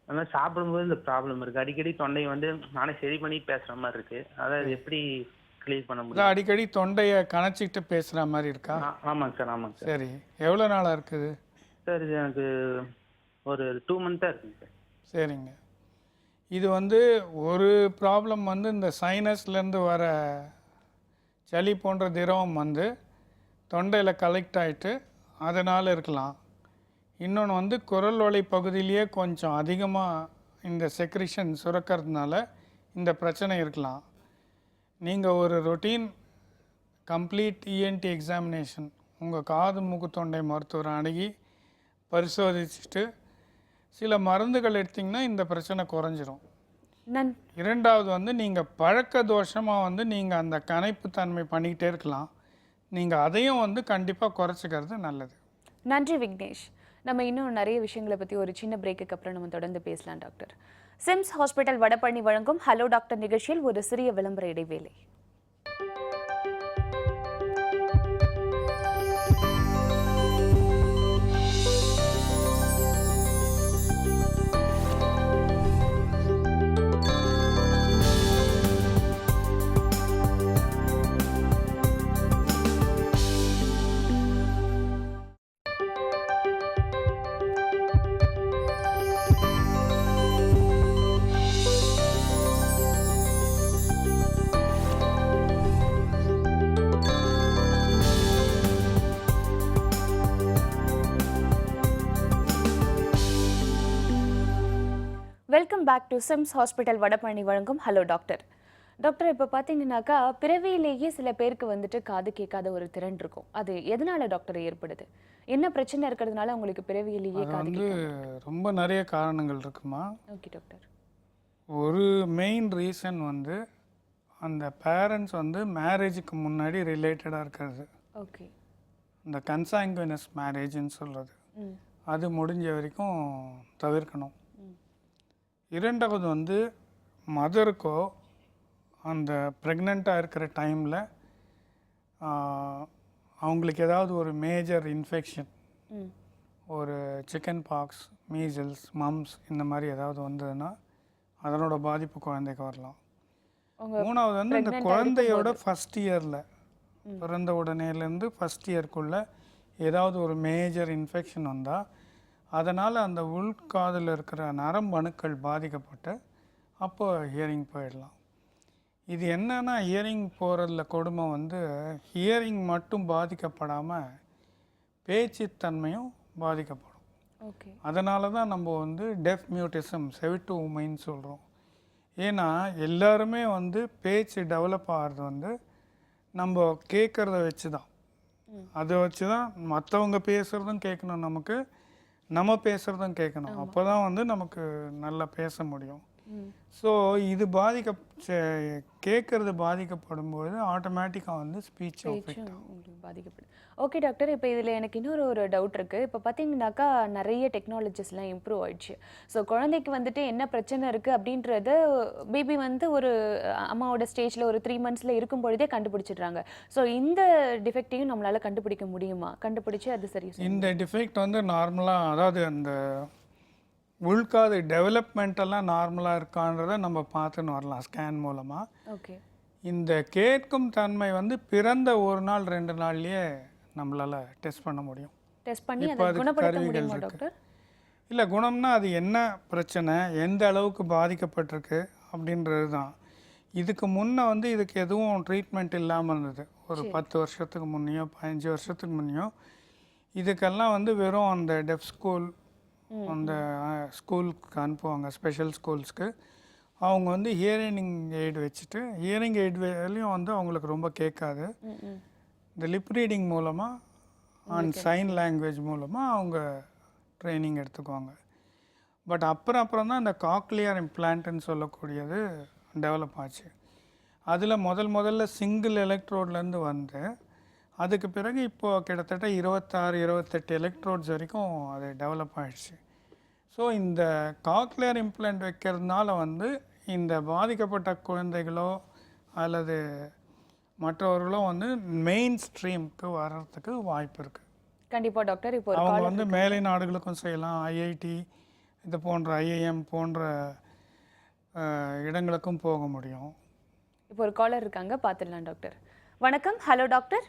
அதனால் சாப்பிடும்போது இந்த ப்ராப்ளம் இருக்குது. அடிக்கடி தொண்டையை வந்து நானே சரி பண்ணி பேசுகிற மாதிரி இருக்குது. அதாவது எப்படி கிளியர் பண்ண முடியும்? அடிக்கடி தொண்டையை கணச்சிக்கிட்டு பேசுகிற மாதிரி இருக்கா? ஆமாங்க சார், ஆமாங்க சார். சரி. எவ்வளோ நாளாக இருக்குது சார்? இது எனக்கு ஒரு 2 மந்த்தாக இருக்குங்க சார். சரிங்க. இது வந்து ஒரு ப்ராப்ளம் வந்து இந்த சைனஸ்லேருந்து வர சளி போன்ற திரவம் வந்து தொண்டையில் கலெக்ட் ஆகிட்டு அதனால் இருக்கலாம். இன்னொன்று வந்து குரல் வளை பகுதியிலேயே கொஞ்சம் அதிகமாக இந்த செக்ரிஷன் சுரக்கிறதுனால இந்த பிரச்சனை இருக்கலாம். நீங்கள் ஒரு ரொட்டீன் கம்ப்ளீட் இஎன்டி எக்ஸாமினேஷன் உங்கள் காது மூக்கு தொண்டை மருத்துவரை அணுகி பரிசோதிச்சுட்டு சில மருந்துகள் எடுத்திங்கன்னா இந்த பிரச்சனை குறைஞ்சிரும். இரண்டாவது வந்து நீங்கள் பழக்க தோஷமாக வந்து நீங்கள் அந்த கணைப்பு தன்மை பண்ணிக்கிட்டே இருக்கலாம். நீங்கள் அதையும் வந்து கண்டிப்பாக குறைச்சிக்கிறது நல்லது. நன்றி விக்னேஷ். நம்ம இன்னும் நிறைய விஷயங்களை பற்றி ஒரு சின்ன பிரேக்குக்கு அப்புறம் நம்ம தொடர்ந்து பேசலாம் டாக்டர். சிம்ஸ் ஹாஸ்பிட்டல் வடபழனி வழங்கும் ஹலோ டாக்டர் நிகழ்ச்சியில் ஒரு சிறிய விளம்பர இடைவேளை. Welcome back to SIMS hospital Vadapalani வழங்கும் ஹலோ டாக்டர். டாக்டர், இப்போ பார்த்தீங்கன்னாக்கா பிறவியிலேயே சில பேருக்கு வந்துட்டு காது கேட்காத ஒரு திறன் இருக்கும். அது எதனால டாக்டர் ஏற்படுது? என்ன பிரச்சனை இருக்கிறதுனால உங்களுக்கு பிறவியிலேயே அது காது வந்து ரொம்ப நிறைய காரணங்கள் இருக்குமா. Okay doctor. ஒரு மெயின் ரீசன் வந்து அந்த பேரண்ட்ஸ் வந்து மேரேஜுக்கு முன்னாடி ரிலேட்டடாக இருக்கிறது. ஓகே. இந்த கன்சாங்குயினஸ் மேரேஜ்னு சொல்கிறது, அது முடிஞ்ச வரைக்கும் தவிர்க்கணும். இரண்டாவது வந்து மதருக்கோ அந்த ப்ரெக்னெண்ட்டாக இருக்கிற டைமில் அவங்களுக்கு ஏதாவது ஒரு மேஜர் இன்ஃபெக்ஷன், ஒரு சிக்கன் பாக்ஸ், மீசல்ஸ், மம்ஸ் இந்த மாதிரி ஏதாவது வந்ததுன்னா அதனோட பாதிப்பு குழந்தைக்கு வரலாம். மூணாவது வந்து இந்த குழந்தையோட ஃபஸ்ட் இயரில் பிறந்த உடனேலேருந்து ஃபஸ்ட் இயர்க்குள்ளே ஏதாவது ஒரு மேஜர் இன்ஃபெக்ஷன் வந்தால் அதனால் அந்த உள்காதில் இருக்கிற நரம்பணுக்கள் பாதிக்கப்பட்டு அப்போ ஹியரிங் போயிடலாம். இது என்னன்னா ஹியரிங் போகிறதுல கொடுமை வந்து ஹியரிங் மட்டும் பாதிக்கப்படாமல் பேச்சுத்தன்மையும் பாதிக்கப்படும். ஓகே. அதனால தான் நம்ம வந்து டெஃப் மியூட்டிசம், செவிட்டு ஊமைன்னு சொல்கிறோம். ஏன்னா எல்லாருமே வந்து பேச்சு டெவலப் ஆகிறது வந்து நம்ம கேட்குறத வச்சு தான். அதை வச்சு தான் மற்றவங்க பேசுகிறதும் கேட்கணும், நமக்கு நம்ம பேசுகிறதும் கேட்கணும். அப்போ தான் வந்து நமக்கு நல்லா பேச முடியும். ஸோ இது கேட்குறது பாதிக்கப்படும்போது ஆட்டோமேட்டிக்காக வந்து ஸ்பீச் உங்களுக்கு பாதிக்கப்படும். ஓகே டாக்டர், இப்போ இதில் எனக்கு இன்னொரு டவுட் இருக்குது. இப்போ பார்த்தீங்கன்னாக்கா நிறைய டெக்னாலஜிஸ்லாம் இம்ப்ரூவ் ஆயிடுச்சு. ஸோ குழந்தைக்கு வந்துட்டு என்ன பிரச்சனை இருக்குது அப்படின்றத பேபி வந்து ஒரு அம்மாவோட ஸ்டேஜில் ஒரு 3 months இருக்கும் பொழுதே கண்டுபிடிச்சிடுறாங்க. ஸோ இந்த டிஃபெக்டையும் நம்மளால் கண்டுபிடிக்க முடியுமா? கண்டுபிடிச்சு அது சரி? இந்த டிஃபெக்ட் வந்து நார்மலாக, அதாவது அந்த உள்காது டெவலப்மெண்ட்டெல்லாம் நார்மலாக இருக்கான்றதை நம்ம பார்த்துன்னு வரலாம் ஸ்கேன் மூலமாக. ஓகே. இந்த கேட்கும் தன்மை வந்து பிறந்த 1 நாள் 2 நாள்லேயே நம்மளால் டெஸ்ட் பண்ண முடியும். டெஸ்ட் பண்ணி இப்போ அதை அதுக்கு குணப்படுத்த கருவிகள் முடியுமா இருக்கு. டாக்டர்? இல்லை, குணம்னா அது என்ன பிரச்சனை, எந்த அளவுக்கு பாதிக்கப்பட்டிருக்கு அப்படின்றது தான். இதுக்கு முன்னே வந்து இதுக்கு எதுவும் ட்ரீட்மெண்ட் இல்லாமல் இருந்தது. ஒரு 10 வருஷத்துக்கு முன்னையோ 15 வருஷத்துக்கு முன்னையோ இதுக்கெல்லாம் வந்து வெறும் அந்த டெஃப் ஸ்கூல், அந்த ஸ்கூலுக்கு அனுப்புவாங்க, ஸ்பெஷல் ஸ்கூல்ஸ்க்கு. அவங்க வந்து ஹியரிங் எய்டு வச்சுட்டு, ஹியரிங் எய்டு வேலையும் வந்து அவங்களுக்கு ரொம்ப கேட்காது. இந்த லிப் ரீடிங் மூலமாக அண்ட் சைன் லாங்குவேஜ் மூலமாக அவங்க ட்ரைனிங் எடுத்துக்குவாங்க. பட் அப்புறம் தான் இந்த காக்லியர் இம்ப்ளான்ட்னு சொல்லக்கூடியது டெவலப் ஆச்சு. அதில் முதல்ல சிங்கிள் எலக்ட்ரோட்லேருந்து வந்து அதுக்கு பிறகு இப்போது கிட்டத்தட்ட 26-28 எலக்ட்ரோட்ஸ் வரைக்கும் அது டெவலப் ஆகிடுச்சு. ஸோ இந்த காக்லியர் இம்ப்ளான்ட் வைக்கிறதுனால வந்து இந்த பாதிக்கப்பட்ட குழந்தைகளோ அல்லது மற்றவர்களோ வந்து மெயின் ஸ்ட்ரீமுக்கு வர்றதுக்கு வாய்ப்பு இருக்குது. கண்டிப்பாக டாக்டர். இப்போ அவங்க வந்து மேலை நாடுகளுக்கும் செய்யலாம், ஐஐடி இது போன்ற ஐஐஎம் போன்ற இடங்களுக்கும் போக முடியும். இப்போ ஒரு காலர் இருக்காங்க, பார்த்துடலாம் டாக்டர். வணக்கம். Hello doctor.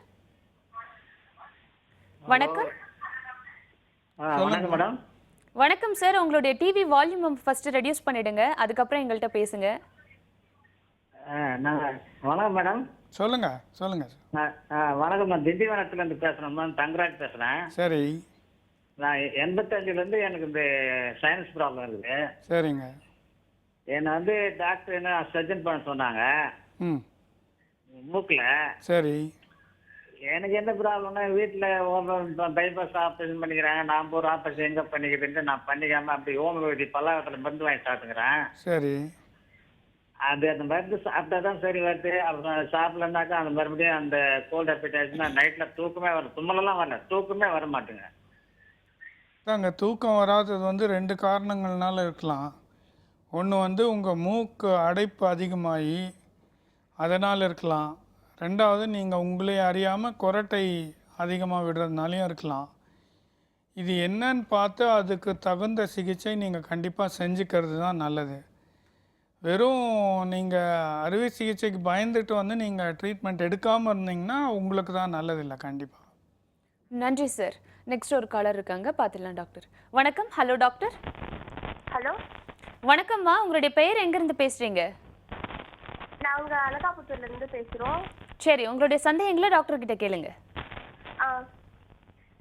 வணக்கம். வணக்கம் மேடம். வணக்கம் சார். உங்களுடைய டிவி வால்யூம் ஃபர்ஸ்ட் ரெடியூஸ் பண்ணிடுங்க, அதுக்கப்புறம் எங்கள்கிட்ட பேசுங்க. வணக்கம் மேடம். சொல்லுங்க. வணக்கம், நான் திண்டிவனத்துலேருந்து பேசுகிறேன் மேம். தங்கராஜ் பேசுகிறேன். சரி. நான் 85லேருந்து எனக்கு இந்த சைனஸ் ப்ராப்ளம் இருக்குது. சரிங்க. என்னை வந்து டாக்டர் என்ன சர்ஜன் பண்ண சொன்னாங்க மூக்கில். சரி. எனக்கு என்ன ப்ராப்ளம்னா வீட்டில் பைபாஸ் ஆப்ரேஷன் பண்ணிக்கிறாங்க. நான் ஒரு ஆப்ரேஷன் எங்கே பண்ணிக்கிறதுன்ட்டு நான் பண்ணிக்காமல் அப்படி ஹோமியோபதி பல்லாவரத்தில் மருந்து வாங்கி சாப்பிட்டுக்கிறேன். சரி. அது அந்த மருந்து சாப்பிட்டா தான் சரி வருது. அப்புறம் சாப்பிடலனாக்கா அந்த மறுபடியும் அந்த கோல்டு அஃபெக்ட் ஆச்சுன்னா நைட்டில் தூக்கமே வரும். தும்மலெல்லாம் வரல, தூக்கமே வர மாட்டேங்க. தாங்க, தூக்கம் வராதது வந்து 2 காரணங்கள்னால இருக்கலாம். ஒன்று வந்து உங்கள் மூக்கு அடைப்பு அதிகமாகி அதனால் இருக்கலாம். ரெண்டாவது நீங்கள் உங்களே அறியாமல் குரட்டை அதிகமாக விடுறதுனாலையும் இருக்கலாம். இது என்னன்னு பார்த்து அதுக்கு தகுந்த சிகிச்சை நீங்கள் கண்டிப்பாக செஞ்சுக்கிறது தான் நல்லது. வெறும் நீங்கள் அறுவை சிகிச்சைக்கு பயந்துட்டு வந்து நீங்கள் ட்ரீட்மெண்ட் எடுக்காமல் இருந்தீங்கன்னா உங்களுக்கு தான் நல்லதில்லை கண்டிப்பாக. நன்றி சார். நெக்ஸ்ட் ஒரு காலர் இருக்காங்க, பார்த்துடலாம் டாக்டர். வணக்கம். Hello doctor. ஹலோ வணக்கம்மா. உங்களுடைய பெயர் எங்கேருந்து பேசுகிறீங்க? நாங்க அழகாபுத்தூர்ல இருந்து பேசுறோம். சரி, உங்களுடைய சந்தேகங்களை டாக்டர் கிட்ட கேளுங்க.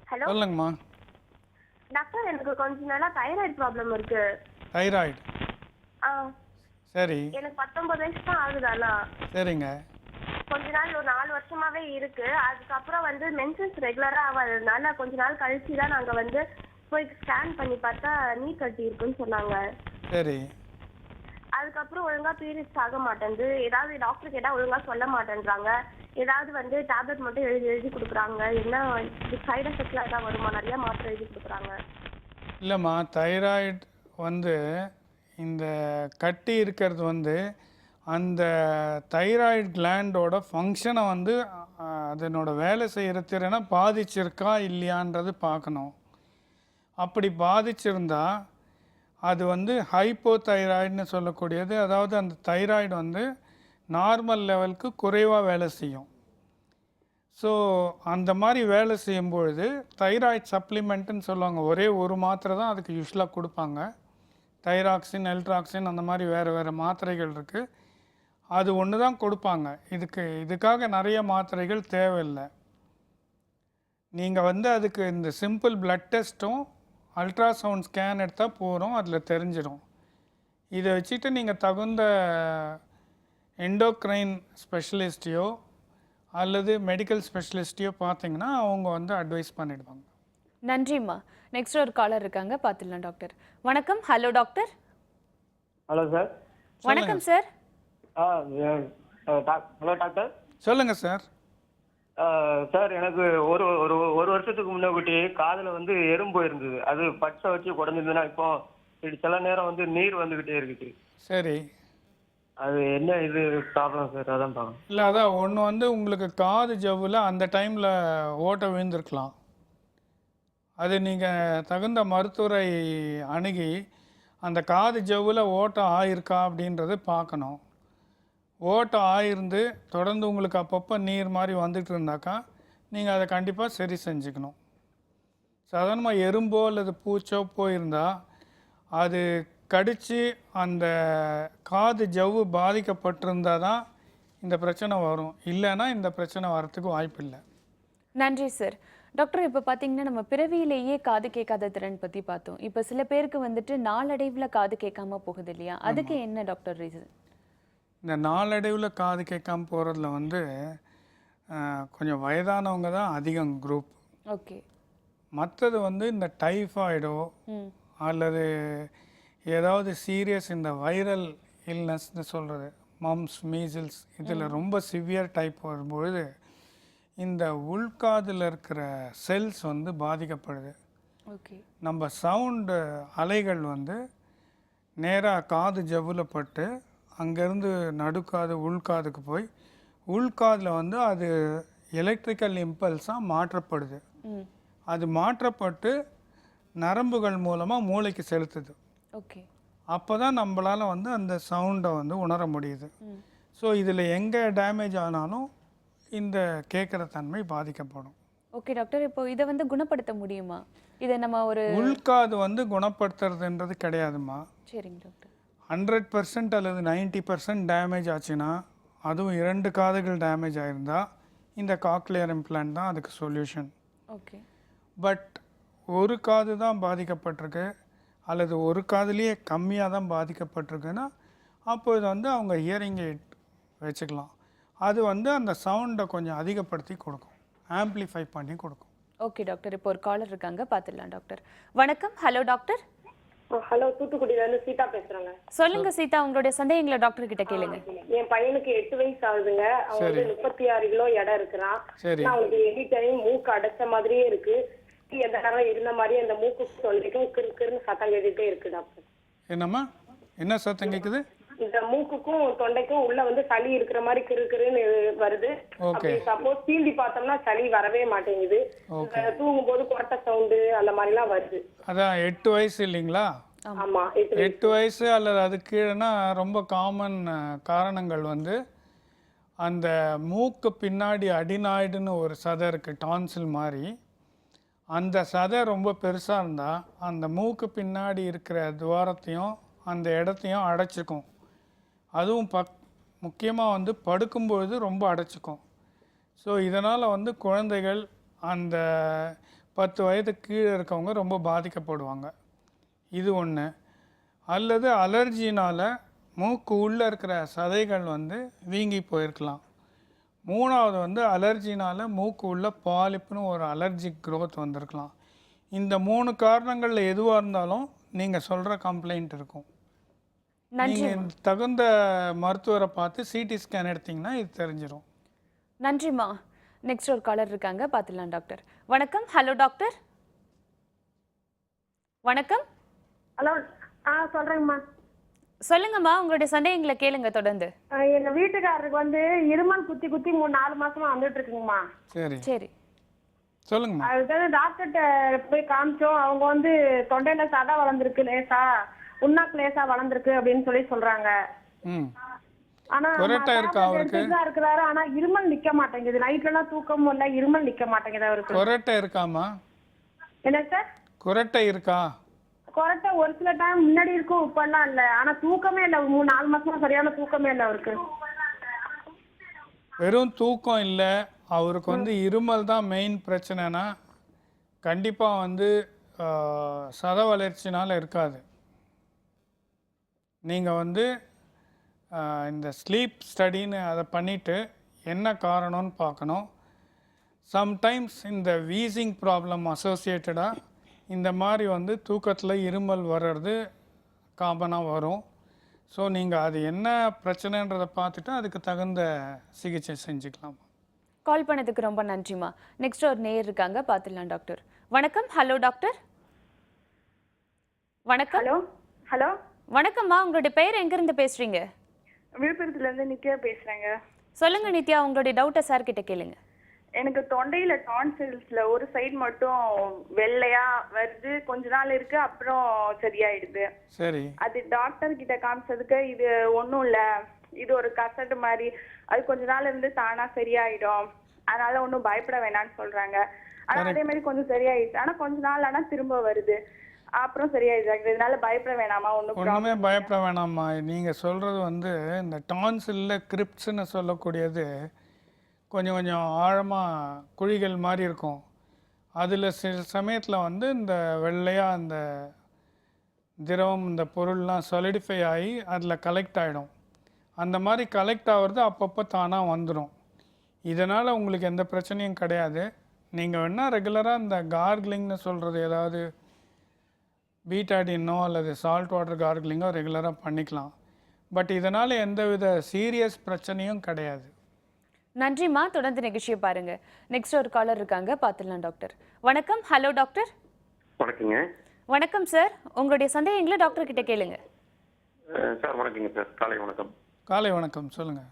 ஹலோ சொல்லுங்கம்மா. டாக்டர், எனக்கு கொஞ்ச நாளா தைராய்டு ப்ராப்ளம் இருக்கு. தைராய்டு? ஆ சரி எனக்கு 19 வயசு தான் ஆகுதாண்ணா. சரிங்க. கொஞ்ச நாள் ஒரு 4 வருஷமாவே இருக்கு. அதுக்கப்புறம் வந்து மென்சன்ஸ் ரெகுலரா ஆகாததுனால கொஞ்ச நாள் கழிச்சு தான் நாங்க வந்து போய் ஸ்கேன் பண்ணி பார்த்தா நீர் கட்டி இருக்குன்னு சொன்னாங்க. சரி அதுக்கப்புறம் ஒழுங்கா பீரியட்ஸ் ஆக மாட்டேங்குது. ஏதாவது டாக்டர் கேட்டா ஒழுங்கா சொல்ல மாட்டேன்றாங்க. ஏதாவது வந்து டேப்லெட் மட்டும் எழுதி எழுதி கொடுக்குறாங்க. என்ன இது சைடு எஃபெக்ட்லாம் ஏதாவது வருமா? நிறைய மாத்திரை எழுதி கொடுக்குறாங்க. இல்லைம்மா, தைராய்டு வந்து இந்த கட்டி இருக்கிறது வந்து அந்த தைராய்டு கிளாண்டோட ஃபங்க்ஷனை வந்து அதனோட வேலை செய்கிற திறனை பாதிச்சிருக்கா இல்லையான்றது பார்க்கணும். அப்படி பாதிச்சிருந்தா அது வந்து ஹைப்போதைராய்டுன்னு சொல்லக்கூடியது. அதாவது அந்த தைராய்டு வந்து நார்மல் லெவலுக்கு குறைவாக வேலை செய்யும். ஸோ அந்த மாதிரி வேலை செய்யும்பொழுது தைராய்டு சப்ளிமெண்ட்டுன்னு சொல்லுவாங்க. ஒரே ஒரு மாத்திரை தான் அதுக்கு யூஸ்வலாக கொடுப்பாங்க. தைராக்சின், எல்ட்ராக்சின் அந்த மாதிரி வேறு மாத்திரைகள் இருக்குது. அது ஒன்று தான் கொடுப்பாங்க. இதுக்காக நிறைய மாத்திரைகள் தேவையில்லை. நீங்கள் வந்து அதுக்கு இந்த சிம்பிள் பிளட் டெஸ்ட்டும் அல்ட்ராசவுண்ட் ஸ்கேன் எடுத்தால் போகிறோம், அதில் தெரிஞ்சிடும். இதை வச்சுட்டு நீங்கள் தகுந்த எண்டோக்ரைன் ஸ்பெஷலிஸ்ட்டையோ அல்லது மெடிக்கல் ஸ்பெஷலிஸ்ட்டையோ பார்த்தீங்கன்னா அவங்க வந்து அட்வைஸ் பண்ணிடுவாங்க. நன்றிம்மா. நெக்ஸ்ட் ஒரு காலர் இருக்காங்க, பார்த்துடலாம் டாக்டர். வணக்கம். Hello doctor. Hello sir. வணக்கம் சார். Hello doctor. சொல்லுங்கள் சார். சார் எனக்கு ஒரு ஒரு ஒரு வருஷத்துக்கு முன்னாடி காதில் வந்து எறும்பு இருந்தது. அது பச்சை வச்சு குடஞ்சிருந்ததுன்னா இப்போ சில நேரம் வந்து நீர் வந்துக்கிட்டே இருக்குது. சரி, அது என்ன இது ப்ராப்ளம் சார்? அதான் பார்க்கணும். இல்லை, அதான் ஒன்று வந்து உங்களுக்கு காது ஜவ்வில் அந்த டைமில் ஓட்டை விழுந்திருக்கலாம். அது நீங்கள் தகுந்த மருத்துவரை அணுகி அந்த காது ஜவ்வில் ஓட்டை ஆயிருக்கா அப்படின்றது பார்க்கணும். ஓட்டை ஆயிருந்து தொடர்ந்து உங்களுக்கு அப்பப்போ நீர் மாதிரி வந்துட்டு இருந்தாக்கா நீங்கள் அதை கண்டிப்பாக சரி செஞ்சுக்கணும். சாதாரணமாக எறும்போ அல்லது பூச்சோ போயிருந்தால் அது கடித்து அந்த காது ஜவ்வு பாதிக்கப்பட்டிருந்தால் தான் இந்த பிரச்சனை வரும். இல்லைன்னா இந்த பிரச்சனை வரத்துக்கு வாய்ப்பு இல்லை. நன்றி சார். டாக்டர், இப்போ பார்த்தீங்கன்னா நம்ம பிறவியிலேயே காது கேட்காத திறன் பற்றி பார்த்தோம். இப்போ சில பேருக்கு வந்துட்டு நாளடைவில் காது கேட்காம போகுது இல்லையா? அதுக்கு என்ன டாக்டர் ரீசன்? இந்த நாளடைவில் காது கேட்காம போகிறதுல வந்து கொஞ்சம் வயதானவங்க தான் அதிகம் குரூப். ஓகே. மற்றது வந்து இந்த டைஃபாய்டோ அல்லது ஏதாவது சீரியஸ் இந்த வைரல் இல்னஸ்ன்னு சொல்கிறது, மம்ஸ், மீசில்ஸ், இதில் ரொம்ப சிவியர் டைப் வரும்பொழுது இந்த உள்காதில் இருக்கிற செல்ஸ் வந்து பாதிக்கப்படுது. ஓகே. நம்ம சவுண்டு அலைகள் வந்து நேராக காது ஜவ்வில் பட்டு அங்கேருந்து நடுக்காது உள்காதுக்கு போய் உள்காதில் வந்து அது எலக்ட்ரிக்கல் இம்பல்ஸாக மாற்றப்படுது. அது மாற்றப்பட்டு நரம்புகள் மூலமாக மூளைக்கு செலுத்துது. ஓகே. அப்போ தான் நம்மளால் வந்து அந்த சவுண்டை வந்து உணர முடியுது. ஸோ இதில் எங்கே டேமேஜ் ஆனாலும் இந்த கேட்குற தன்மை பாதிக்கப்படும். ஓகே டாக்டர், இப்போ இதை வந்து குணப்படுத்த முடியுமா? இதை நம்ம ஒரு உள்காது வந்து குணப்படுத்துறதுன்றது கிடையாதுமா. சரிங்க டாக்டர். 100% அல்லது 90% டேமேஜ் ஆச்சுன்னா, அதுவும் 2 காதுகள் டேமேஜ் ஆகிருந்தால் இந்த காக்லியர் இம்ப்ளான்ட் தான் அதுக்கு சொல்யூஷன். ஓகே. பட் ஒரு காது தான் பாதிக்கப்பட்டிருக்கு அல்லது ஒரு காதுலேயே கம்மியாக தான் பாதிக்கப்பட்டிருக்குன்னா அப்போது வந்து அவங்க ஹியரிங் எய்ட் வச்சுக்கலாம். அது வந்து அந்த சவுண்டை கொஞ்சம் அதிகப்படுத்தி கொடுக்கும், ஆம்ப்ளிஃபை பண்ணி கொடுக்கும். ஓகே டாக்டர், இப்போ ஒரு காலர் இருக்காங்க, பார்த்துடலாம் டாக்டர். வணக்கம். Hello doctor. ஹலோ, தூத்துக்குடியிலேருந்து சீதா பேசுகிறேங்க. சொல்லுங்க சீதா, உங்களுடைய சந்தேகங்களை டாக்டர் கிட்ட கேளுங்க. என் பையனுக்கு 8 வயசு ஆகுதுங்க. அவன் வந்து 36 கிலோ எடை இருக்கிறான். அவனுக்கு எனி டைம் மூக்கு அடைச்ச மாதிரியே இருக்கு. எந்த நேரம் இருந்த மாதிரியே அந்த மூக்கு தொண்டைக்கும் கிருன்னு சத்தம் கேட்டுட்டே இருக்கு டாக்டர். என்னம்மா, என்ன சத்தம் கேட்குது? இந்த மூக்குக்கும் தொண்டைக்கும் உள்ள வந்து சளி இருக்கிற மாதிரி கிருன்னு வருது. சப்போஸ் சீண்டி பார்த்தோம்னா சளி வரவே மாட்டேங்குது. தூங்கும் போது கொரட்டை சவுண்டு அந்த மாதிரி எல்லாம் வருது. அதான் 8 வயசு இல்லைங்களா? ஆமா, 8 வயசு அல்லது அது கீழேனா ரொம்ப காமன் காரணங்கள் வந்து அந்த மூக்கு பின்னாடி அடினாய்டுன்னு ஒரு சதை இருக்குது, டான்சில் மாதிரி. அந்த சதை ரொம்ப பெருசாக இருந்தால் அந்த மூக்கு பின்னாடி இருக்கிற துவாரத்தையும் அந்த இடத்தையும் அடைச்சிக்கும். அதுவும் முக்கியமாக வந்து படுக்கும்பொழுது ரொம்ப அடைச்சிக்கும். ஸோ இதனால் வந்து குழந்தைகள் அந்த 10 வயதுக்கு கீழே இருக்கவங்க ரொம்ப பாதிக்கப்படுவாங்க. இது ஒன்று. அல்லது அலர்ஜினால் மூக்கு உள்ளே இருக்கிற சதைகள் வந்து வீங்கி போயிருக்கலாம். மூணாவது வந்து அலர்ஜினால் மூக்கு உள்ள பாலிப்புன்னு ஒரு அலர்ஜிக் க்ரோத் வந்திருக்கலாம். இந்த 3 காரணங்களில் எதுவாக இருந்தாலும் நீங்கள் சொல்கிற கம்ப்ளைண்ட் இருக்கும். நீங்கள் தகுந்த மருத்துவரை பார்த்து சிடி ஸ்கேன் எடுத்தீங்கன்னா இது தெரிஞ்சிடும். நன்றிம்மா. நெக்ஸ்ட் ஒரு காலர் இருக்காங்க, பார்த்துலாம் டாக்டர். வணக்கம். Hello doctor. வணக்கம். ஹலோ. சொல்றேங்கம்மா. சொல்லுங்கம்மா, உங்களுடைய சந்தேகங்களை கேளுங்க தொடர்ந்து. எங்க வீட்டுக்காரருக்கு வந்து இருமல் குத்தி குத்தி 3-4 மாசமா வந்துட்டு இருக்குங்கம்மா. சரி சரி, சொல்லுங்கம்மா. அதுதான் டாக்டர்கிட்ட போய் காமிச்சோம். அவங்க வந்து தொண்டையில சதை வளர்ந்துருக்கு, லேசா உண்ணாக்கு லேசா வளர்ந்துருக்கு அப்படின்னு சொல்றாங்க. ஆனா இருக்கிறாரு, ஆனா இருமல் நிக்க மாட்டேங்குது. நைட்ல எல்லாம் தூக்கமும் இல்ல, இருமல் நிக்க மாட்டேங்குது அவருக்கு. கொரட்டை இருக்காமா? என்ன சார்? கொரட்டை இருக்கா? கொரட்டை ஒரு சில டைம் முன்னாடி இருக்கும், இப்ப எல்லாம் இல்ல. ஆனா தூக்கமே இல்ல, 3-4 மாசமா சரியான தூக்கமே இல்ல அவருக்கு. வெறும் தூக்கம் இல்லை, அவருக்கு வந்து இருமல் தான் மெயின் பிரச்சனைனா கண்டிப்பாக வந்து சத வளர்ச்சினால் இருக்காது. நீங்கள் வந்து இந்த ஸ்லீப் ஸ்டடின்னு அதை பண்ணிவிட்டு என்ன காரணம்னு பார்க்கணும். சம்டைம்ஸ் இந்த வீசிங் ப்ராப்ளம் அசோசியேட்டடாக இந்த மாதிரி வந்து தூக்கத்தில் இருமல் வர்றது காமனாக வரும். ஸோ நீங்கள் அது என்ன பிரச்சனைன்றதை பார்த்துட்டு அதுக்கு தகுந்த சிகிச்சை செஞ்சுக்கலாம். கால் பண்ணதுக்கு ரொம்ப நன்றிம்மா. நெக்ஸ்ட் ஒரு நேயர் இருக்காங்க, பார்த்துடலாம் டாக்டர். வணக்கம். Hello doctor. வணக்கம். ஹலோ. ஹலோ. வணக்கம்மா, உங்களுடைய பெயர் எங்கிருந்து பேசுறீங்க? விழுப்புரத்துல இருந்து நித்யா பேசுறேங்க. சொல்லுங்க நித்யா, உங்களுடைய டவுட்டை சார் கிட்ட கேளுங்க. எனக்கு தொண்டையில டான்சில்ஸ்ல ஒரு சைடு மட்டும் வெள்ளையா வருது, கொஞ்ச நாள் இருக்கு, அப்புறம் சரியாயிடுது. சரி. அது டாக்டர் கிட்ட காமிச்சதுக்கு இது ஒண்ணும் இல்ல, இது ஒரு கசடு மாதிரி, அது கொஞ்ச நாள் இருந்து தானா சரியாயிடும், அதனால ஒன்றும் பயப்பட வேணாம்னு சொல்றாங்க. ஆனா அதே மாதிரி கொஞ்சம் சரியாயிடுச்சு, ஆனா கொஞ்ச நாள் ஆனா திரும்ப வருது, அப்புறம் சரியாயிடுச்சு. இதனால பயப்பட வேணாமா? ஒன்றுமே பயப்பட வேணாமா. நீங்கள் சொல்கிறது வந்து இந்த டான்சில்ல கிரிப்ட்ஸ்ன்னு சொல்லக்கூடியது கொஞ்சம் கொஞ்சம் ஆழமாக குழிகள் மாதிரி இருக்கும். அதில் சில சமயத்தில் வந்து இந்த வெள்ளையாக இந்த திரவம், இந்த பொருள்லாம் சாலிடிஃபை ஆகி அதில் கலெக்ட் ஆகிடும். அந்த மாதிரி கலெக்ட் ஆகிறது அப்பப்போ தானாக வந்துடும். இதனால் உங்களுக்கு எந்த பிரச்சனையும் கிடையாது. நீங்கள் வேணால் ரெகுலராக இந்த கார்கிளிங்னு சொல்கிறது ஏதாவது பீட்டாடினோ அல்லது சால்ட் வாட்டர் கார்கிளிங்கோ ரெகுலராக பண்ணிக்கலாம். பட் இதனால் எந்தவித சீரியஸ் பிரச்சனையும் கிடையாது. நன்றிம்மா. தொடர்ந்து நிகழ்ச்சியை பாருங்க. நெக்ஸ்ட் ஒரு காலர் இருக்காங்க, பார்த்துடலாம் டாக்டர். வணக்கம். Hello doctor. வணக்கங்க. வணக்கம் சார், உங்களுடைய சந்தேகங்களை டாக்டர் கிட்ட கேளுங்க. சார் வணக்கங்க சார். காலை வணக்கம். காலை வணக்கம், சொல்லுங்கள்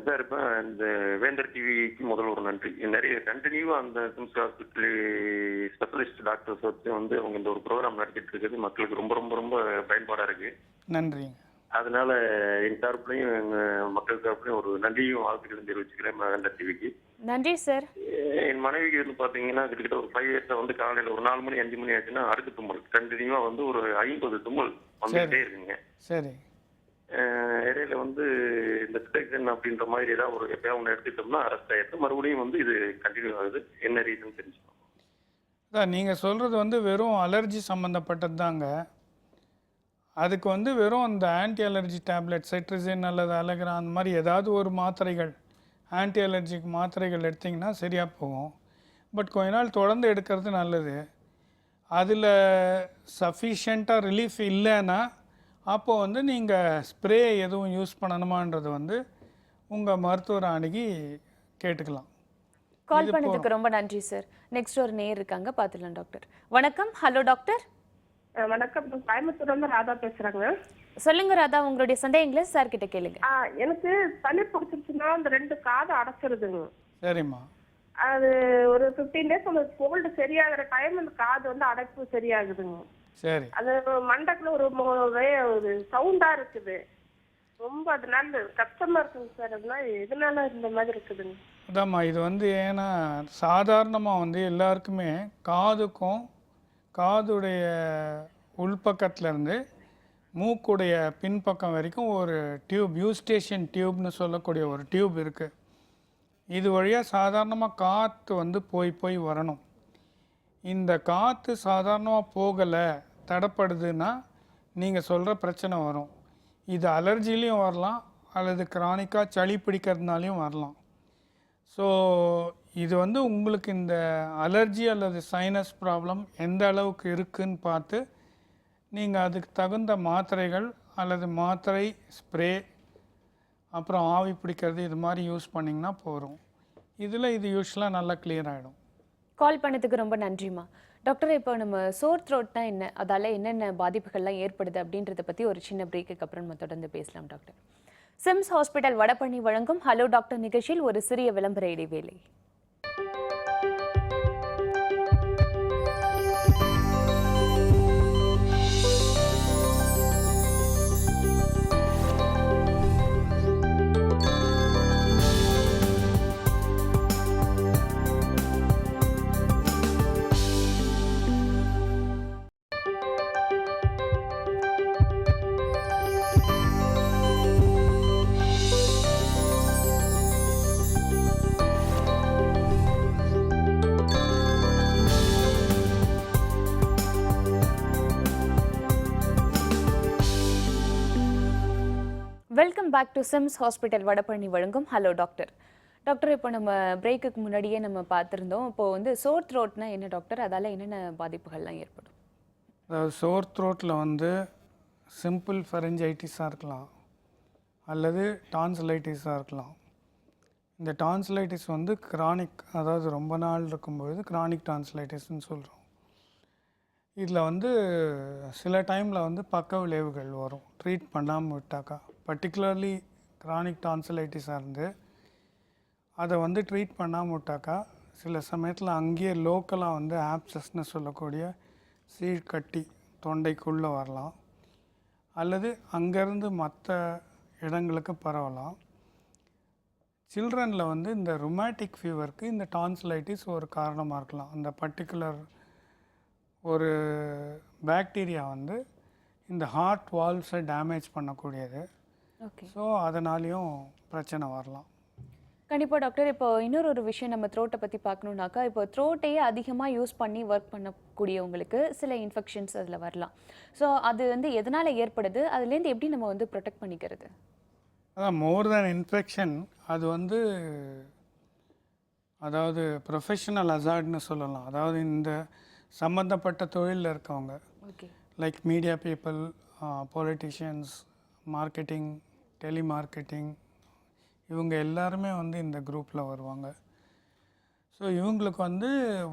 சார். இப்போ இந்த வேந்தர் டிவிக்கு முதல்ல ஒரு நன்றி. நிறைய கண்டினியூவாக அந்த சிம்ஸ் ஹாஸ்பிட்டல் ஸ்பெஷலிஸ்ட் டாக்டர்ஸ் வச்சு வந்து அவங்க இந்த ஒரு ப்ரோக்ராம் நடத்திட்டு இருக்கிறது மக்களுக்கு ரொம்ப ரொம்ப ரொம்ப பயன்பாடாக இருக்குது. நன்றி. அதனால என் தரப்புலையும் எங்கள் மக்கள் தரப்புலையும் ஒரு நன்றியும் வாழ்த்துக்களும் தெரிவிச்சுக்கிறேன் வேந்தர் டிவிக்கு. நன்றி சார். என் மனைவிக்கு வந்து பார்த்தீங்கன்னா கிட்டத்தட்ட ஒரு 5 இயர்ஸாக வந்து காலையில் ஒரு 4 மணி 5 மணி ஆச்சுன்னா அடுக்கு தும்மல் கண்டினியூவாக வந்து ஒரு 50 தும்மல் வந்துகிட்டே இருக்குங்க. சரி. இடையில வந்து இந்த டிடெக்ஷன் அப்படின்ற மாதிரி ஏதாவது ஒரு எப்பயாவது ஒன்று எடுத்துட்டோம்னா அரெஸ்ட் ஆகிடுது, மறுபடியும் வந்து இது கண்டினியூ ஆகுது. என்ன ரீசன் தெரிஞ்சுக்கணும். அதான் நீங்கள் சொல்கிறது வந்து வெறும் அலர்ஜி சம்மந்தப்பட்டது தாங்க. அதுக்கு வந்து வெறும் அந்த ஆன்டி அலர்ஜி டேப்லெட் செட்ரிசின் அல்லது அலகிரா அந்த மாதிரி ஏதாவது ஒரு மாத்திரைகள், ஆன்டி அலர்ஜிக் மாத்திரைகள் எடுத்திங்கன்னா சரியாக போகும். பட் கொஞ்ச நாள் தொடர்ந்து எடுக்கிறது நல்லது. அதில் சஃபிஷியண்ட்டாக ரிலீஃப் இல்லைன்னா அப்போ வந்து நீங்கள் ஸ்ப்ரே எதுவும் யூஸ் பண்ணணுமான்றது வந்து உங்கள் மருத்துவரை அணுகி கேட்டுக்கலாம். கால் பண்ணதுக்கு ரொம்ப நன்றி சார். நெக்ஸ்ட் ஒரு நேயர் இருக்காங்க, பார்த்துடலாம் டாக்டர். வணக்கம். Hello doctor. வணக்கம். கோயம்புத்தூர்ல இருந்து ராதா பேசுறாங்க. சொல்லுங்க ராதா, உங்களுடைய சந்தேகங்களை சார் கிட்ட கேளுங்க. எனக்கு சளி பிடிச்சிருச்சுன்னா அந்த 2 காது அடைச்சிருதுங்க. சரிம்மா. அது ஒரு 15 டேஸ் அந்த கோல்டு சரியாகிற டைம் அந்த காது வந்து அடைப்பு சரியாகுதுங்க. சரி. அது மண்டக்குள்ள ஒரு சவுண்டா இருக்குது ரொம்ப, அதனால கஷ்டமா இருக்குங்க சார். அதனால எதனால இந்த மாதிரி இருக்குதுங்க? அதாம்மா, இது வந்து ஏன்னா சாதாரணமாக வந்து எல்லாருக்குமே காதுக்கும் காதுடைய உள்பக்கத்துலேருந்து மூக்குடைய பின்பக்கம் வரைக்கும் ஒரு டியூப், யூஸ்டேஷன் டியூப்னு சொல்லக்கூடிய ஒரு டியூப் இருக்குது. இது வழியாக சாதாரணமாக காற்று வந்து போய் வரணும். இந்த காற்று சாதாரணமாக போகலை, தடப்படுதுன்னா நீங்கள் சொல்கிற பிரச்சனை வரும். இது அலர்ஜிலையும் வரலாம் அல்லது கிரானிக்காக சளி பிடிக்கிறதுனாலையும் வரலாம். ஸோ இது வந்து உங்களுக்கு இந்த அலர்ஜி அல்லது சைனஸ் ப்ராப்ளம் எந்த அளவுக்கு இருக்குதுன்னு பார்த்து நீங்கள் அதுக்கு தகுந்த மாத்திரைகள் அல்லது மாத்திரை ஸ்ப்ரே அப்புறம் ஆவி பிடிக்கிறது இது மாதிரி யூஸ் பண்ணிங்கன்னா போகிறோம். இதில் இது யூஸ்வலாக நல்லா கிளியர் ஆகிடும். கால் பண்ணதுக்கு ரொம்ப நன்றிம்மா. டாக்டர், இப்போ நம்ம சோர் த்ரோட்னா என்ன, அதால் என்னென்ன பாதிப்புகள்லாம் ஏற்படுது அப்படின்றத பற்றி ஒரு சின்ன பிரேக்குக்கு அப்புறம் நம்ம தொடர்ந்து பேசலாம் டாக்டர். சிம்ஸ் ஹாஸ்பிட்டல் வடபழனி வழங்கும் ஹலோ டாக்டர் நிகழ்ச்சியில் ஒரு சிறிய விளம்பர இடைவேளை. Welcome back to SIMS hospital Vadapalani வழங்கும் ஹலோ டாக்டர். டாக்டர், இப்போ நம்ம பிரேக்குக்கு முன்னாடியே நம்ம பார்த்துருந்தோம். இப்போது வந்து சோர் த்ரோட்னா என்ன டாக்டர், அதால் என்னென்ன பாதிப்புகள்லாம் ஏற்படும்? அதாவது சோர் த்ரோட்டில் வந்து சிம்பிள் ஃபெரஞ்சைட்டிஸாக இருக்கலாம் அல்லது டான்சிலைட்டிஸாக இருக்கலாம். இந்த டான்சிலைட்டிஸ் வந்து கிரானிக், அதாவது ரொம்ப நாள் இருக்கும்பொழுது கிரானிக் டான்சிலைட்டிஸ்ன்னு சொல்கிறோம். இதில் வந்து சில டைமில் வந்து பக்க விளைவுகள் வரும் ட்ரீட் பண்ணாமல் விட்டாக்கா. பர்டிகுலர்லி கிரானிக் டான்சிலைட்டிஸாக இருந்து அதை வந்து ட்ரீட் பண்ணாமல் விட்டாக்கா சில சமயத்தில் அங்கேயே லோக்கலாக வந்து ஆப்சஸ்ன்னு சொல்லக்கூடிய சீழ்கட்டி தொண்டைக்குள்ளே வரலாம் அல்லது அங்கேருந்து மற்ற இடங்களுக்கு பரவலாம். சில்ட்ரனில் வந்து இந்த ருமேட்டிக் ஃபீவருக்கு இந்த டான்சிலைட்டிஸ் ஒரு காரணமாக இருக்கலாம். அந்த பர்டிகுலர் ஒரு பாக்டீரியா வந்து இந்த ஹார்ட் வால்வ்ஸை டேமேஜ் பண்ணக்கூடியது. ஓகே. ஸோ அதனாலேயும் பிரச்சனை வரலாம். கண்டிப்பாக டாக்டர். இப்போ இன்னொரு விஷயம் நம்ம த்ரோட்டை பற்றி பார்க்கணுன்னாக்கா, இப்போ த்ரோட்டையே அதிகமாக யூஸ் பண்ணி ஒர்க் பண்ணக்கூடியவங்களுக்கு சில இன்ஃபெக்ஷன்ஸ் அதில் வரலாம். ஸோ அது வந்து எதனால் ஏற்படுது, அதுலேருந்து எப்படி நம்ம வந்து ப்ரொடெக்ட் பண்ணிக்கிறது? அதான் மோர் தேன் இன்ஃபெக்ஷன், அது வந்து அதாவது ப்ரொஃபஷனல் அசார்ட்னு சொல்லலாம். அதாவது இந்த சம்மந்தப்பட்ட தொழிலில் இருக்கவங்க, like media people, politicians, marketing, telemarketing, இவங்க எல்லாருமே வந்து இந்த குரூப்பில் வருவாங்க. ஸோ இவங்களுக்கு வந்து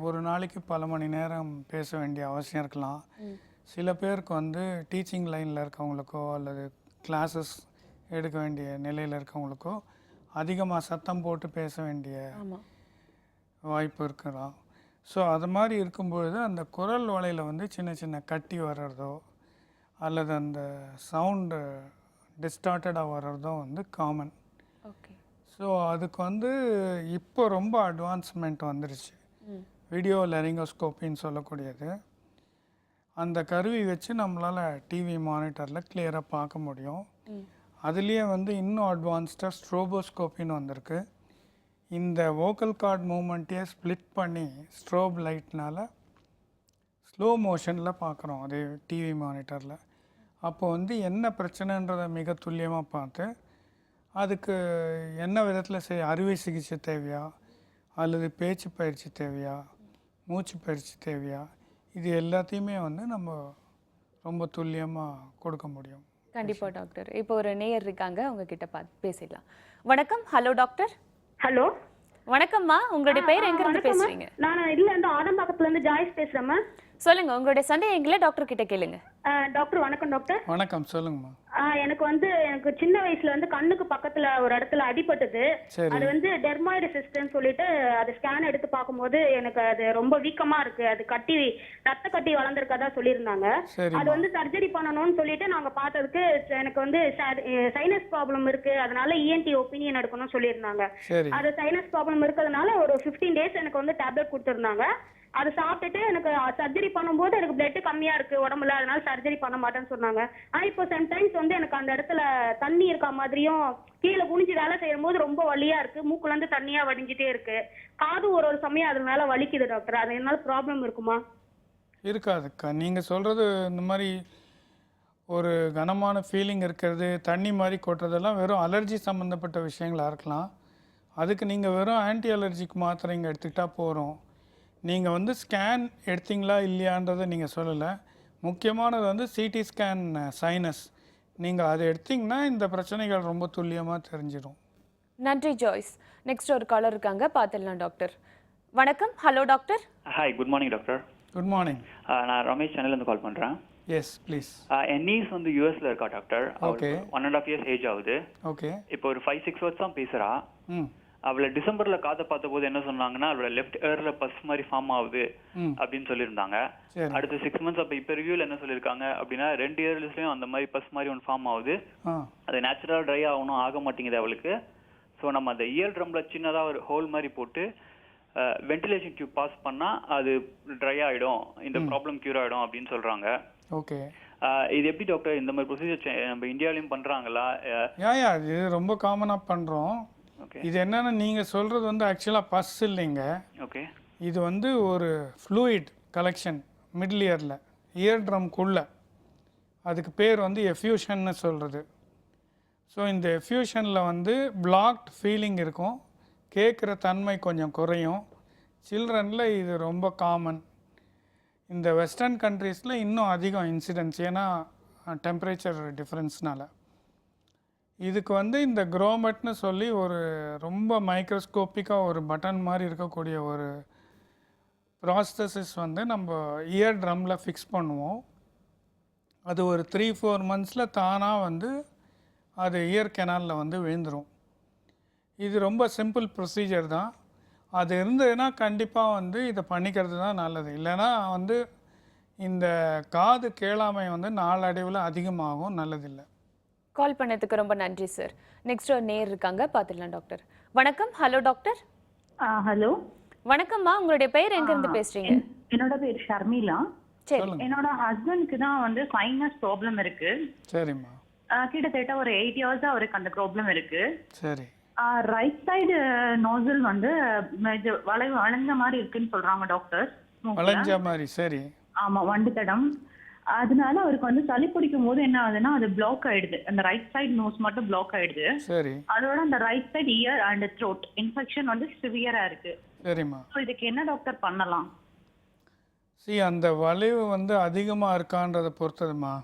ஒரு நாளைக்கு பல மணி நேரம் பேச வேண்டிய அவசியம் இருக்கலாம். சில பேருக்கு வந்து டீச்சிங் லைனில் இருக்கவங்களுக்கோ அல்லது கிளாஸஸ் எடுக்க வேண்டிய நிலையில் இருக்கவங்களுக்கோ அதிகமாக சத்தம் போட்டு பேச வேண்டிய வாய்ப்பு இருக்கலாம். ஸோ அது மாதிரி இருக்கும்பொழுது அந்த குரல் வலையில் வந்து சின்ன சின்ன கட்டி வர்றதோ அல்லது அந்த சவுண்டு டிஸ்டார்டடாக வர்றதோ வந்து காமன். ஓகே. ஸோ அதுக்கு வந்து இப்போ ரொம்ப அட்வான்ஸ்மெண்ட் வந்துருச்சு. வீடியோ லரிங்கோஸ்கோப்பின்னு சொல்லக்கூடியது. அந்த கருவி வச்சு நம்மளால் டிவி மானிட்டரில் கிளியராக பார்க்க முடியும். அதுலேயே வந்து இன்னும் அட்வான்ஸ்டாக ஸ்ட்ரோபோஸ்கோப்பின்னு வந்திருக்கு. இந்த வோக்கல் கார்ட் மூமெண்ட்டையே ஸ்ப்ளிட் பண்ணி ஸ்ட்ரோப் லைட்னால் ஸ்லோ மோஷனில் பார்க்குறோம் அது டிவி மானிட்டரில். அப்போ வந்து என்ன பிரச்சனைன்றதை மிக துல்லியமாக பார்த்து அதுக்கு என்ன விதத்தில் அறுவை சிகிச்சை தேவையா அல்லது பேச்சு பயிற்சி தேவையா, மூச்சு பயிற்சி தேவையா, இது எல்லாத்தையுமே வந்து நம்ம ரொம்ப துல்லியமாக கொடுக்க முடியும். கண்டிப்பாக டாக்டர். இப்போ ஒரு நேயர் இருக்காங்க, அவங்க கிட்ட பேசிடலாம். வணக்கம். Hello doctor. ஹலோ, வணக்கம்மா. உங்களுடைய பேர் எங்க இருந்து பேசுறீங்க? நான் இல்ல இந்த ஆதம்பாக்கத்துல இருந்து ஜாய்ஸ் பேசுறேம்மா. சொல்லுங்க, உங்களுடைய சந்தேகங்களை டாக்டர் கிட்ட கேளுங்க. டாக்டர் வணக்கம். டாக்டர் வணக்கம், சொல்லுங்கம்மா. எனக்கு சின்ன வயசுல வந்து கண்ணுக்கு பக்கத்துல ஒரு இடத்துல அடிபட்டது. அது வந்து டெர்மாய்டு சிஸ்டம்னு சொல்லிட்டு அது ஸ்கேன் எடுத்து பார்க்கும்போது எனக்கு அது ரொம்ப வீக்கமா இருக்கு, அது கட்டி ரத்த கட்டி வளர்ந்துருக்கதா சொல்லியிருந்தாங்க. அது வந்து சர்ஜரி பண்ணணும்னு சொல்லிட்டு நாங்க பார்த்ததுக்கு எனக்கு வந்து சைனஸ் ப்ராப்ளம் இருக்கு, அதனால இஎன்டி ஒப்பீனியன் எடுக்கணும்னு சொல்லியிருந்தாங்க. அது சைனஸ் ப்ராப்ளம் இருக்கிறதுனால ஒரு 15 days எனக்கு வந்து டேப்லெட் கொடுத்துருந்தாங்க. அது சாப்பிட்டுட்டு எனக்கு சர்ஜரி பண்ணும்போது எனக்கு பிளட் கம்மியா இருக்கு உடம்புல, அதனால சர்ஜரி பண்ண மாட்டேன்னு சொன்னாங்க. ஆனா இப்போ சம்டைம்ஸ் வந்து எனக்கு அந்த இடத்துல தண்ணி இருக்க மாதிரியும் கீழே குனிஞ்சு வேலை செய்யும் போது ரொம்ப வலியா இருக்கு, மூக்குல இருந்து தண்ணியா வடிஞ்சிட்டே இருக்கு, காது ஒரு சமயம் அதனால வலிக்குது டாக்டர். அது என்னால ப்ராப்ளம் இருக்குமா? இருக்காதுக்கா. நீங்கள் சொல்கிறது இந்த மாதிரி ஒரு கனமான ஃபீலிங் இருக்கிறது, தண்ணி மாதிரி கொட்டுறதெல்லாம் வெறும் அலர்ஜி சம்மந்தப்பட்ட விஷயங்களாக இருக்கலாம். அதுக்கு நீங்கள் வெறும் ஆன்டி அலர்ஜிக் மாத்திரைங்க எடுத்துக்கிட்டால் போகிறோம். நீங்கள் வந்து ஸ்கேன் எடுத்தீங்களா இல்லையான்றதை நீங்கள் சொல்லலை. முக்கியமானது வந்து சிடி ஸ்கேன் சைனஸ். நீங்கள் அதை எடுத்தீங்கன்னா இந்த பிரச்சனைகள் ரொம்ப துல்லியமாக தெரிஞ்சிடும். நன்றி ஜாய்ஸ். நெக்ஸ்ட் ஒரு காலர் இருக்காங்க, பார்த்துடலாம் டாக்டர். வணக்கம். Hello doctor. Hi, good morning doctor. Good morning. நான் ரமேஷ் சென்னையிலேருந்து கால் பண்ணுறேன். Yes please. என் நீஸ் வந்து யூஎஸ்ல இருக்கா டாக்டர். ஓகே. 1.5 years ஏஜ் ஆகுது. ஓகே. இப்போ ஒரு 5-6 words தான் பேசுகிறா. ம். அவளை டிசம்பரில் காதை பார்த்த போது என்ன சொன்னாங்கன்னா அவளோட லெஃப்ட் ஏர்ல பஸ் மாதிரி ஃபார்ம் ஆகுது அப்படின்னு சொல்லியிருந்தாங்க. அடுத்த 6 months அப்போ இப்போ ரிவ்யூவில் என்ன சொல்லியிருக்காங்க அப்படின்னா 2 இயர்ஸ்லையும் அந்த மாதிரி பஸ் மாதிரி ஒன்று ஃபார்ம் ஆகுது. அது நேச்சுரலாக ட்ரை ஆகணும், ஆக மாட்டேங்குது அவளுக்கு. ஸோ நம்ம அந்த இயர் ட்ரம்ல சின்னதாக ஒரு ஹோல் மாதிரி போட்டு வென்டிலேஷன் டியூப் பாஸ் பண்ணால் அது ட்ரை ஆகிடும், இந்த ப்ராப்ளம் க்யூர் ஆகிடும் அப்படின்னு சொல்கிறாங்க. ஓகே. இது எப்படி டாக்டர் இந்த மாதிரி ப்ரொசீஜர் நம்ம இந்தியாவிலையும் பண்ணுறாங்களா? யா இது ரொம்ப காமனாக பண்ணுறோம். இது என்னென்னா நீங்கள் சொல்கிறது வந்து ஆக்சுவலாக பஸ் இல்லைங்க. ஓகே. இது வந்து ஒரு ஃப்ளூயிட் கலெக்ஷன் மிடில் இயரில், இயர் ட்ரம்குள்ளே. அதுக்கு பேர் வந்து எஃப்யூஷன்னு சொல்கிறது. ஸோ இந்த எஃப்யூஷனில் வந்து பிளாக்ட் ஃபீலிங் இருக்கும், கேட்குற தன்மை கொஞ்சம் குறையும். சில்ட்ரனில் இது ரொம்ப காமன். இந்த வெஸ்டர்ன் கண்ட்ரீஸில் இன்னும் அதிகம் இன்சிடென்ட்ஸ், ஏன்னா டெம்பரேச்சர் டிஃப்ரென்ஸ்னால. இதுக்கு வந்து இந்த குரோமெட்னு சொல்லி ஒரு ரொம்ப மைக்ரோஸ்கோப்பிக்காக ஒரு பட்டன் மாதிரி இருக்கக்கூடிய ஒரு ப்ராஸ்தசிஸ் வந்து நம்ம இயர் ட்ரம்மில் ஃபிக்ஸ் பண்ணுவோம். அது ஒரு 3-4 months தானாக வந்து அது இயர் கெனாலில் வந்து விழுந்துடும். இது ரொம்ப சிம்பிள் ப்ரொசீஜர் தான். அது இருந்ததுன்னா கண்டிப்பாக வந்து இதை பண்ணிக்கிறது தான் நல்லது. இல்லைன்னா வந்து இந்த காது கேளாமை வந்து நாளடைவில் அதிகமாகும், நல்லதில்லை. கால் பண்ணதுக்கு ரொம்ப நன்றி சார். நெக்ஸ்ட் ஒரு நேர் இருக்காங்க, பார்த்துடலாம் டாக்டர். வணக்கம். Hello doctor. ஹலோ வணக்கம்மா, உங்களுடைய பெயர் எங்க இருந்து பேசுறீங்க? என்னோட பேர் ஷர்மிளா. சரி. என்னோட ஹஸ்பண்டுக்கு தான் வந்து சைனஸ் ப்ராப்ளம் இருக்கு. சரிம்மா. கிட்டத்தட்ட ஒரு 8 years அவருக்கு அந்த ப்ராப்ளம் இருக்கு. சரி. ரைட் சைடு நோசல் வந்து வளைஞ்ச மாதிரி இருக்குன்னு சொல்றாங்க டாக்டர். வளைஞ்ச மாதிரி. சரி. ஆமா, வண்டு தடம். அதனால அவருக்கு வந்து சளி பிடிக்கும் போது என்ன ஆகுதுன்னா அது பிளாக் ஆயிடுது, அந்த ரைட் சைடு நோஸ் மட்டும் பிளாக் ஆயிடுது. சரி. அதோட அந்த right side year and throat infection வந்து சிவியரா இருக்கு. சரிம்மா. ஸோ இதுக்கு என்ன டாக்டர் பண்ணலாம்? அந்த வளைவு வந்து அதிகமாக இருக்கான்றதை பொறுத்ததுமா.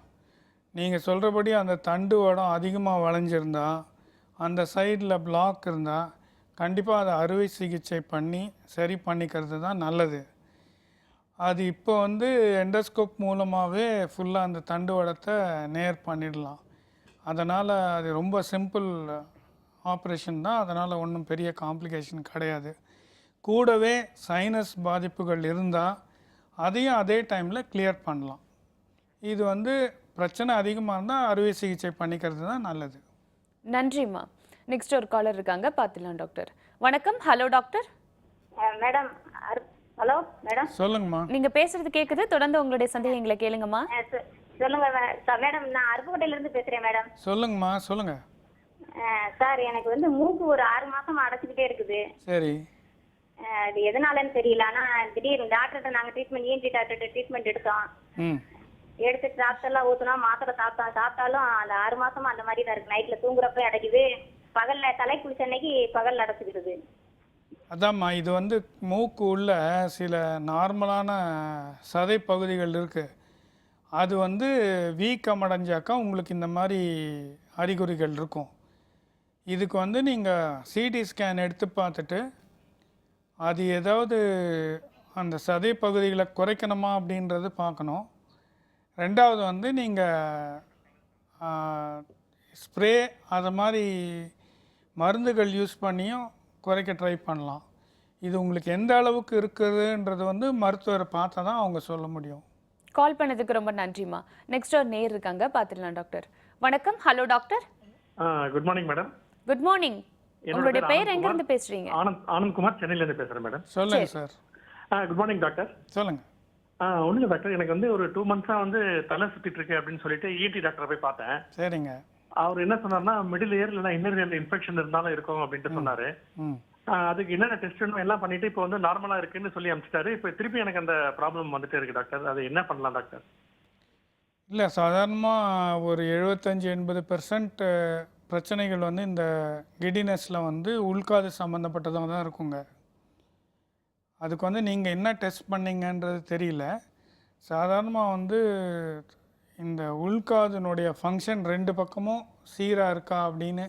நீங்கள் சொல்கிறபடி அந்த தண்டு வடம் அதிகமாக வளைஞ்சிருந்தா, அந்த சைடில் பிளாக் இருந்தால் கண்டிப்பாக அதை அறுவை சிகிச்சை பண்ணி சரி பண்ணிக்கிறது தான் நல்லது. அது இப்போ வந்து எண்டோஸ்கோப் மூலமாகவே ஃபுல்லாக அந்த தண்டு வடத்தை நேர் பண்ணிடலாம். அதனால் அது ரொம்ப சிம்பிள் ஆப்ரேஷன் தான். அதனால் ஒன்றும் பெரிய காம்ப்ளிகேஷன் கிடையாது. கூடவே சைனஸ் பாதிப்புகள் இருந்தால் அதையும் அதே டைமில் கிளியர் பண்ணலாம். இது வந்து பிரச்சனை அதிகமாக இருந்தால் அறுவை சிகிச்சை பண்ணிக்கிறது தான் நல்லது. நன்றிம்மா. நெக்ஸ்ட் ஒரு காலர் இருக்காங்க, பார்த்துடலாம் டாக்டர். வணக்கம். Hello doctor. Madam. Hello madam. சொல்லுங்கம்மா. நீங்க பேசுறது கேக்குது, தொடர்ந்து உங்களுடைய சந்தேகங்களை கேளுங்கம்மா. சொல்லுங்க மேடம். நான் அருப்புக்கோட்டையில இருந்து பேசுறேன் மேடம். சொல்லுங்கம்மா. சொல்லுங்க சார், எனக்கு வந்து மூக்கு ஒரு 6 மாசமா அடைச்சிக்கிட்டே இருக்குது. சரி. அது எதனாலன்னு தெரியல. ஆனா திடீர்னு டாக்டர்கிட்ட நாங்க ட்ரீட்மெண்ட், ENT டாக்டர்கிட்ட ட்ரீட்மெண்ட் எடுத்தோம். எடுத்துட்டு டாக்டர் எல்லாம் ஊத்துனா மாத்திரை சாப்பிட்டாலும் அந்த 6 மாசமா அந்த மாதிரி தான் இருக்கு. நைட்ல தூங்குறப்ப அடைக்குது, பகல்ல தலை குளிச்ச அன்னைக்கு பகல்ல அடைச்சிக்கிடுது. அதாம்மா, இது வந்து மூக்கு உள்ள சில நார்மலான சதை பகுதிகள் இருக்குது. அது வந்து வீக்கம் அடைஞ்சாக்கா உங்களுக்கு இந்த மாதிரி அறிகுறிகள் இருக்கும். இதுக்கு வந்து நீங்கள் சிடி ஸ்கேன் எடுத்து பார்த்துட்டு அது ஏதாவது அந்த சதை பகுதிகளை குறைக்கணுமா அப்படின்றது பார்க்கணும். ரெண்டாவது வந்து நீங்கள் ஸ்ப்ரே அது மாதிரி மருந்துகள் யூஸ் பண்ணியும் குறைக்க ட்ரை பண்ணலாம். இது உங்களுக்கு எந்த அளவுக்கு இருக்குதுன்றது வந்து மருத்துவரை பார்த்தா தான் அவங்க சொல்ல முடியும். கால் பண்ணதுக்கு ரொம்ப நன்றிம்மா. நெக்ஸ்ட் ஒரு நேர் இருக்காங்க, பார்த்துடலாம் டாக்டர். வணக்கம். Hello doctor. Good morning madam. Good morning. உங்களுடைய பெயர் எங்க இருந்து பேசுறீங்க? ஆனந்த் குமார், சென்னையில இருந்து பேசுறேன் மேடம். சொல்லுங்க சார். Good morning doctor. சொல்லுங்க. ஒண்ணுங்க டாக்டர், எனக்கு வந்து ஒரு 2 months வந்து தலை சுத்திட்டு இருக்கு அப்படின்னு சொல்லிட்டு ENT டாக்டர் போய் பார்த்தேன். சரிங்க. அவர் என்ன சொன்னார்னா மிடில் இயர் இல்லைன்னா இன்னர் இயர்ல இன்ஃபெக்ஷன் இருந்தாலும் இருக்கும் அப்படின்ட்டு சொன்னாரு. அதுக்கு என்னென்ன டெஸ்ட் எல்லாம் பண்ணிட்டு இப்போ வந்து நார்மலா இருக்குன்னு சொல்லி அனுப்பிச்சிட்டாரு. இப்போ திருப்பி எனக்கு அந்த ப்ராப்ளம் வந்துட்டே இருக்கு டாக்டர். அது என்ன பண்ணலாம் டாக்டர்? இல்லை, சாதாரணமாக ஒரு 75-80% பிரச்சனைகள் வந்து இந்த கிடினஸில் வந்து உள்காது சம்மந்தப்பட்டதாக தான் இருக்குங்க. அதுக்கு வந்து நீங்கள் என்ன டெஸ்ட் பண்ணீங்கன்றது தெரியல. சாதாரணமாக வந்து இந்த உள்காதுனுடைய ஃபங்க்ஷன் 2 பக்கமும் சீராக இருக்கா அப்படின்னு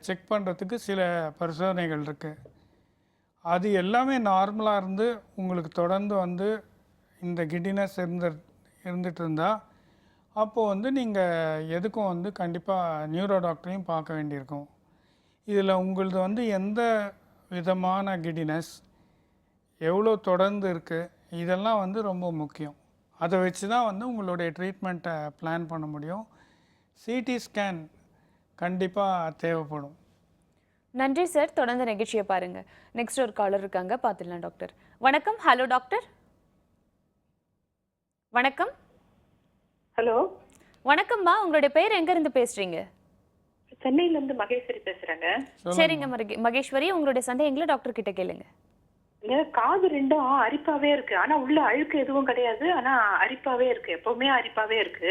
செக் பண்ணுறதுக்கு சில பரிசோதனைகள் இருக்குது. அது எல்லாமே நார்மலாக இருந்து உங்களுக்கு தொடர்ந்து வந்து இந்த கிடினஸ் இருந்துட்டு இருந்தால் அப்போது வந்து நீங்கள் எதுக்கும் வந்து கண்டிப்பாக நியூரோ டாக்டரையும் பார்க்க வேண்டியிருக்கும். இதில் உங்களது வந்து எந்த விதமான கிடினஸ் எவ்வளோ தொடர்ந்து இருக்குது இதெல்லாம் வந்து ரொம்ப முக்கியம். அதை வச்சு தான் வந்து உங்களுடைய ட்ரீட்மெண்ட்டை பிளான் பண்ண முடியும். சிடி ஸ்கேன் கண்டிப்பாக தேவைப்படும். நன்றி சார், தொடர்ந்து நிகழ்ச்சியை பாருங்கள். நெக்ஸ்ட் ஒரு காலர் இருக்காங்க, பார்த்துடலாம் டாக்டர். வணக்கம். Hello doctor. வணக்கம். ஹலோ வணக்கம்மா, உங்களுடைய பேர் எங்கேருந்து பேசுகிறீங்க? சென்னையிலேருந்து மகேஸ்வரி பேசுகிறேங்க. சரிங்க மகேஸ்வரி, உங்களுடைய சந்தேகங்களை டாக்டர் கிட்ட கேளுங்க. காது ரெண்டும் அரிப்பாவே இருக்கு, ஆனா உள்ள அழுக்கு எதுவும் கிடையாது, ஆனா அரிப்பாவே இருக்கு, எப்பவுமே அரிப்பாவே இருக்கு.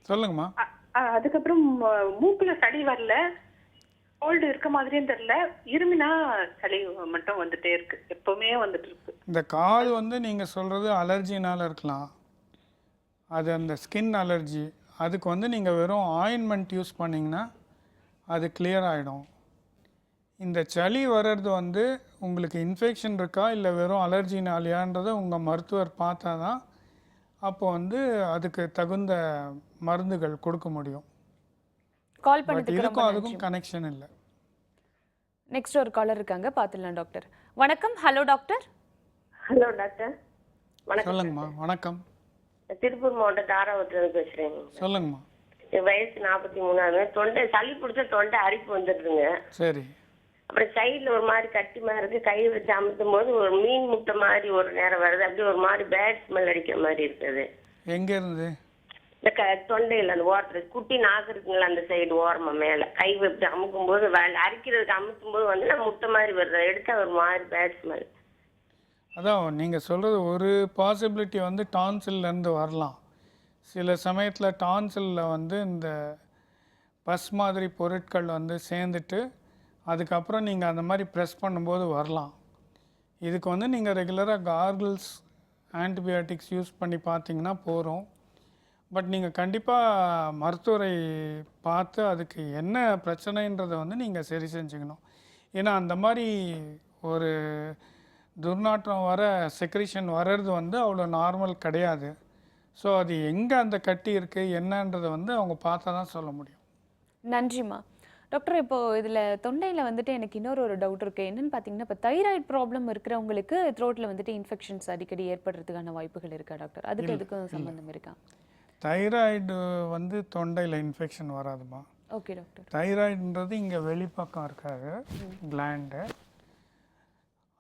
சொல்லுங்கம்மா. அதுக்கப்புறம் மூக்குல சளி வரல, கோல்டு இருக்க மாதிரியும் தெரியல, இருமினா சளி மட்டும் வந்துட்டே இருக்கு, எப்பவுமே வந்துட்டு இருக்கு. இந்த காது வந்து நீங்கள் சொல்கிறது அலர்ஜினால் இருக்கலாம், அது அந்த ஸ்கின் அலர்ஜி. அதுக்கு வந்து நீங்கள் வெறும் ஆயின்மெண்ட் யூஸ் பண்ணிங்கன்னா அது கிளியர் ஆகிடும். இந்த சளி வர்றது வந்து உங்களுக்கு இன்ஃபெக்ஷன் இருக்கா இல்லை வெறும் அலர்ஜினாலியான்றதை உங்கள் மருத்துவர் பார்த்தா தான் அப்போ வந்து அதுக்கு தகுந்த மருந்துகள் கொடுக்க முடியும். கால் பட் பண்ணதுக்கு இதுக்கும் ரொம்ப அதுக்கும் நன்றி. கனெக்ஷன் இல்லை. நெக்ஸ்ட் ஒரு காலர் இருக்காங்க, பார்த்துடலாம் டாக்டர். வணக்கம். Hello doctor. Hello doctor. வணக்கம். சொல்லுங்கம்மா. வணக்கம். திருப்பூர் மாவட்டம் தாராபுரத்துல பேசுறேங்க. சொல்லுங்கம்மா. என் வயசு 43. தொண்டை சளி பிடிச்ச தொண்டை அரிப்பு வந்துடுதுங்க. சரி. அப்புறம் சைடில் ஒரு மாதிரி கட்டி மாதிரி இருக்கு, கை வச்சு அமுத்தும் போது ஒரு மீன் முட்டை மாதிரி ஒரு நேரம் வருது, அப்படியே ஒரு மாதிரி பேட் ஸ்மெல் அடிக்கிற மாதிரி இருக்குது. எங்கே இருந்து? இந்த தொண்டையில் அந்த ஓரத்தில் குட்டி நாக்கு இருக்குங்களா, அந்த சைடு ஓரமா மேலே கை வச்சு அமுக்கும் போது அரிக்கிறதுக்கு அமுத்தும் போது வந்து நான் முட்டை மாதிரி வருது, எடுத்தா ஒரு மாதிரி பேட் ஸ்மெல். அதான் நீங்கள் சொல்கிறது ஒரு பாசிபிலிட்டி வந்து டான்சில்லேருந்து வரலாம். சில சமயத்தில் டான்சிலில் வந்து இந்த பஸ் மாதிரி பொருட்கள் வந்து சேர்ந்துட்டு அதுக்கப்புறம் நீங்கள் அந்த மாதிரி ப்ரெஸ் பண்ணும்போது வரலாம். இதுக்கு வந்து நீங்கள் ரெகுலராக கார்கிள்ஸ் ஆன்டிபயோட்டிக்ஸ் யூஸ் பண்ணி பார்த்தீங்கன்னா போகிறோம். பட் நீங்கள் கண்டிப்பாக மருத்துவரை பார்த்து அதுக்கு என்ன பிரச்சனைன்றதை வந்து நீங்கள் சரி செஞ்சுக்கணும். ஏன்னா அந்த மாதிரி ஒரு துர்நாற்றம் வர செக்ரிஷன் வர்றது வந்து அவ்வளோ நார்மல் கிடையாது. ஸோ அது எங்கே அந்த கட்டி இருக்குது என்னன்றதை வந்து அவங்க பார்த்தா தான் சொல்ல முடியும். நன்றிம்மா. டாக்டர், இப்போது இதில் தொண்டையில் வந்துட்டு எனக்கு இன்னொரு டவுட் இருக்குது. என்னென்னு பார்த்தீங்கன்னா, இப்போ தைராய்டு ப்ராப்ளம் இருக்கிறவங்களுக்கு த்ரோட்டில் வந்துட்டு இன்ஃபெக்ஷன்ஸ் அடிக்கடி ஏற்படுறதுக்கான வாய்ப்புகள் இருக்கா டாக்டர்? அதுக்கு எதுக்கும் சம்மந்தம் இருக்கா? தைராய்டு வந்து தொண்டையில் இன்ஃபெக்ஷன் வராதுமா. Okay doctor. தைராய்டுன்றது இங்கே வெளிப்பக்கம் இருக்காது கிளாண்டு.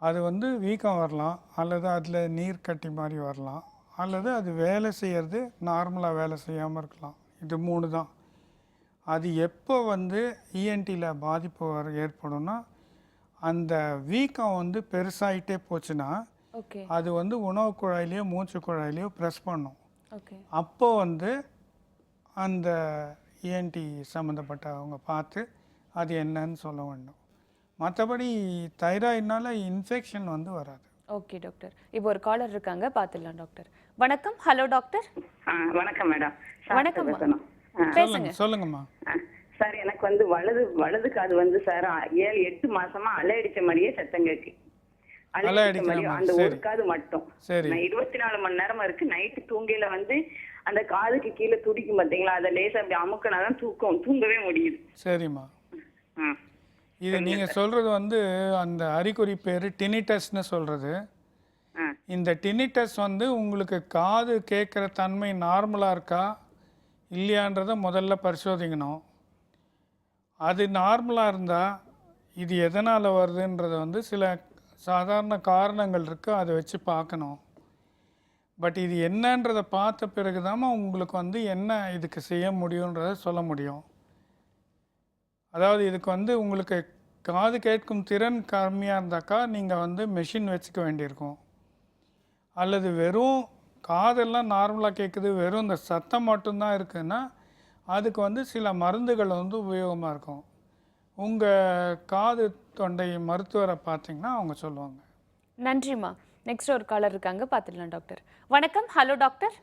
அது வந்து வீக்கம் வரலாம், அல்லது அதில் நீர் கட்டி மாதிரி வரலாம், அல்லது அது வேலை செய்கிறது நார்மலாக வேலை செய்யாமல் இருக்கலாம். இது 3 தான். அது எப்போ வந்து இஎன்டியில் பாதிப்பு ஏற்படும்னா, அந்த வீக்கம் வந்து பெருசாகிட்டே போச்சுன்னா அது வந்து உணவு குழாயிலையோ மூச்சு குழாயிலையோ ப்ரெஸ் பண்ணும். அப்போ வந்து அந்த இஎன்டி சம்மந்தப்பட்டவங்க பார்த்து அது என்னன்னு சொல்ல வேண்டும். மற்றபடி தைராய்டுனால இன்ஃபெக்ஷன் வந்து வராது. Okay doctor. இப்போ ஒரு காலர் இருக்காங்க, பார்த்துடலாம் டாக்டர். வணக்கம். Hello doctor. வணக்கம் மேடம். வணக்கம். பேசுங்க. சொல்லுங்கம்மா. சார், எனக்கு வந்து வலது காது வந்து சார் 7-8 மாசமா அலையடிச்ச மாதிரியே சத்தம் கேக்கு. அலையடிச்ச மாதிரி அந்த ஒரு காது மட்டும் 24 மணி நேரமா இருக்கு. நைட்டு தூங்கையில வந்து அந்த காதுக்கு கீழே துடிக்கும் பார்த்தீங்களா, அதை லேசா அப்படி அமுக்கினாதான் தூங்கவே முடியுது. சரிம்மா. இது நீங்கள் சொல்கிறது வந்து அந்த அறிகுறி பேர் டினிட்டஸ்ன்னு சொல்கிறது. இந்த டினிட்டஸ் வந்து உங்களுக்கு காது கேட்குற தன்மை நார்மலாக இருக்கா இல்லையான்றதை முதல்ல பரிசோதிக்கணும். அது நார்மலாக இருந்தால் இது எதனால் வருதுன்றதை வந்து சில சாதாரண காரணங்கள் இருக்குது, அதை வச்சு பார்க்கணும். பட் இது என்னன்றதை பார்த்த பிறகு தான் உங்களுக்கு வந்து என்ன இதுக்கு செய்ய முடியுன்றதை சொல்ல முடியும். அதாவது இதுக்கு வந்து உங்களுக்கு காது கேட்கும் திறன் கம்மியாக இருந்தாக்கா நீங்கள் வந்து மெஷின் வச்சுக்க வேண்டியிருக்கும், அல்லது வெறும் காதெல்லாம் நார்மலாக கேட்குது, வெறும் இந்த சத்தம் மட்டும்தான் இருக்குன்னா அதுக்கு வந்து சில மருந்துகள் வந்து உபயோகமாக இருக்கும். உங்கள் காது தொண்டை மருத்துவரை பார்த்தீங்கன்னா அவங்க சொல்லுவாங்க. நன்றிம்மா. நெக்ஸ்ட் ஒரு காலர் இருக்காங்க, பார்த்துடலாம் டாக்டர். வணக்கம். Hello doctor.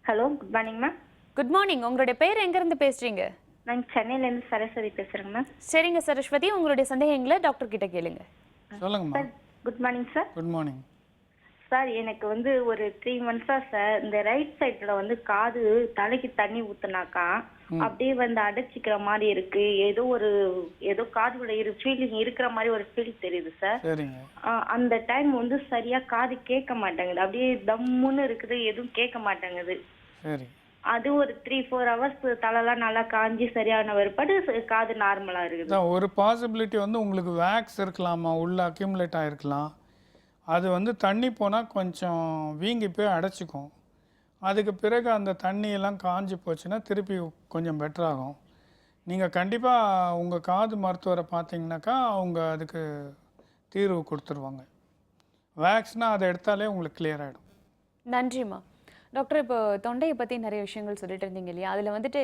Hello, good morning ma'am. Good morning. உங்களுடைய பேர் எங்கேருந்து பேசுகிறீங்க? நாங்கள் சென்னையிலேருந்து சரஸ்வதி பேசுகிறேங்க மேம். சரிங்க சரஸ்வதி, உங்களுடைய சந்தேகங்களை டாக்டர் கிட்ட கேளுங்க. சொல்லுங்கம்மா. Good morning sir. Good morning sir. எனக்கு வந்து ஒரு 3 months சார் இந்த ரைட் சைடில் வந்து காது தலைக்கு தண்ணி ஊற்றுனாக்கா அப்படியே வந்து அடைச்சிக்கிற மாதிரி இருக்கு. ஏதோ காதுல ஃபீலிங் இருக்கிற மாதிரி ஒரு ஃபீல் தெரியுது சார். அந்த டைம் வந்து சரியா காது கேட்க மாட்டேங்குது, அப்படியே தம்முன்னு இருக்குது, எதுவும் கேட்க மாட்டேங்குது. அது ஒரு 3-4 hours தலைலாம் நல்லா காஞ்சி சரியான பிற்பாடு காது நார்மலா இருக்குது. ஒரு பாசிபிலிட்டி வந்து உங்களுக்கு வேக்ஸ் இருக்கலாமா, உள்ள அக்யூமுலேட் ஆகிருக்கலாம். அது வந்து தண்ணி போனால் கொஞ்சம் வீங்கி போய் அடைச்சிக்கும். அதுக்கு பிறகு அந்த தண்ணியெல்லாம் காஞ்சி போச்சுன்னா திருப்பி கொஞ்சம் பெட்டராகும். நீங்கள் கண்டிப்பாக உங்கள் காது மருத்துவரை பார்த்தீங்கன்னாக்கா அவங்க அதுக்கு தீர்வு கொடுத்துருவாங்க. வேக்ஸ்னால் அதை எடுத்தாலே உங்களுக்கு கிளியர் ஆகிடும். நன்றிம்மா. டாக்டர், இப்போ தொண்டையை பற்றி நிறைய விஷயங்கள் சொல்லிட்டு இருந்தீங்க இல்லையா? அதில் வந்துட்டு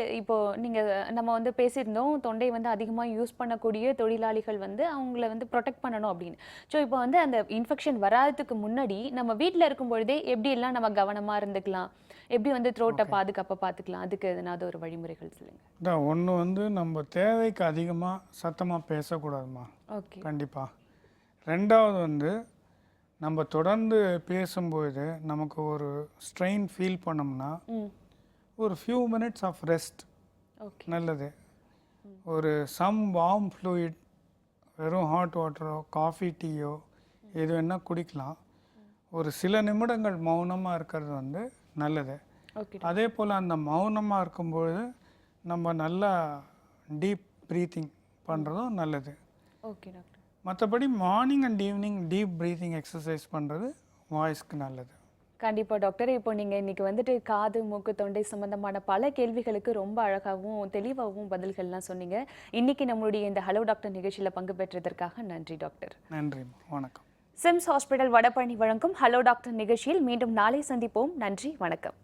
நம்ம வந்து பேசியிருந்தோம், தொண்டை வந்து அதிகமாக யூஸ் பண்ணக்கூடிய தொழிலாளிகள் வந்து அவங்கள வந்து ப்ரொடெக்ட் பண்ணணும் அப்படின்னு. ஸோ இப்போ வந்து அந்த இன்ஃபெக்ஷன் வராததுக்கு முன்னாடி நம்ம வீட்டில் இருக்கும் பொழுதே எப்படியெல்லாம் நம்ம கவனமாக இருந்துக்கலாம், எப்படி வந்து த்ரோட்டை பாதுகாப்பாக பார்த்துக்கலாம், அதுக்கு எதனாவது ஒரு வழிமுறைகள் சொல்லுங்கள். ஒன்று வந்து நம்ம தேவைக்கு அதிகமாக சத்தமாக பேசக்கூடாதுமா. ஓகே, கண்டிப்பாக. ரெண்டாவது வந்து நம்ம தொடர்ந்து பேசும்போது நமக்கு ஒரு ஸ்ட்ரெயின் ஃபீல் பண்ணோம்னா ஒரு ஃபியூ மினிட்ஸ் ஆஃப் ரெஸ்ட் நல்லது. ஒரு சம் வார்ம் ஃப்ளூயிட், வெறும் ஹாட் வாட்டரோ காஃபி டீயோ எது வேணால் குடிக்கலாம். ஒரு சில நிமிடங்கள் மௌனமாக இருக்கிறது வந்து நல்லது. அதே போல் அந்த மௌனமாக இருக்கும்பொழுது நம்ம நல்லா டீப் ப்ரீத்திங் பண்ணுறதும் நல்லது. Okay doctor. மற்றபடி morning and evening deep breathing exercise பண்ணுறது வாய்ஸ்க்கு நல்லது. கண்டிப்பாக டாக்டர். இப்போ நீங்கள் இன்றைக்கி வந்துட்டு காது மூக்கு தொண்டை சம்மந்தமான பல கேள்விகளுக்கு ரொம்ப அழகாகவும் தெளிவாகவும் பதில்கள்லாம் சொன்னீங்க. இன்றைக்கி நம்மளுடைய இந்த ஹலோ டாக்டர் நிகழ்ச்சியில் பங்கு பெற்றதற்காக நன்றி டாக்டர். நன்றி, வணக்கம். சிம்ஸ் ஹாஸ்பிட்டல் வடபழனி வழங்கும் ஹலோ டாக்டர் நிகழ்ச்சியில் மீண்டும் நாளை சந்திப்போம். நன்றி, வணக்கம்.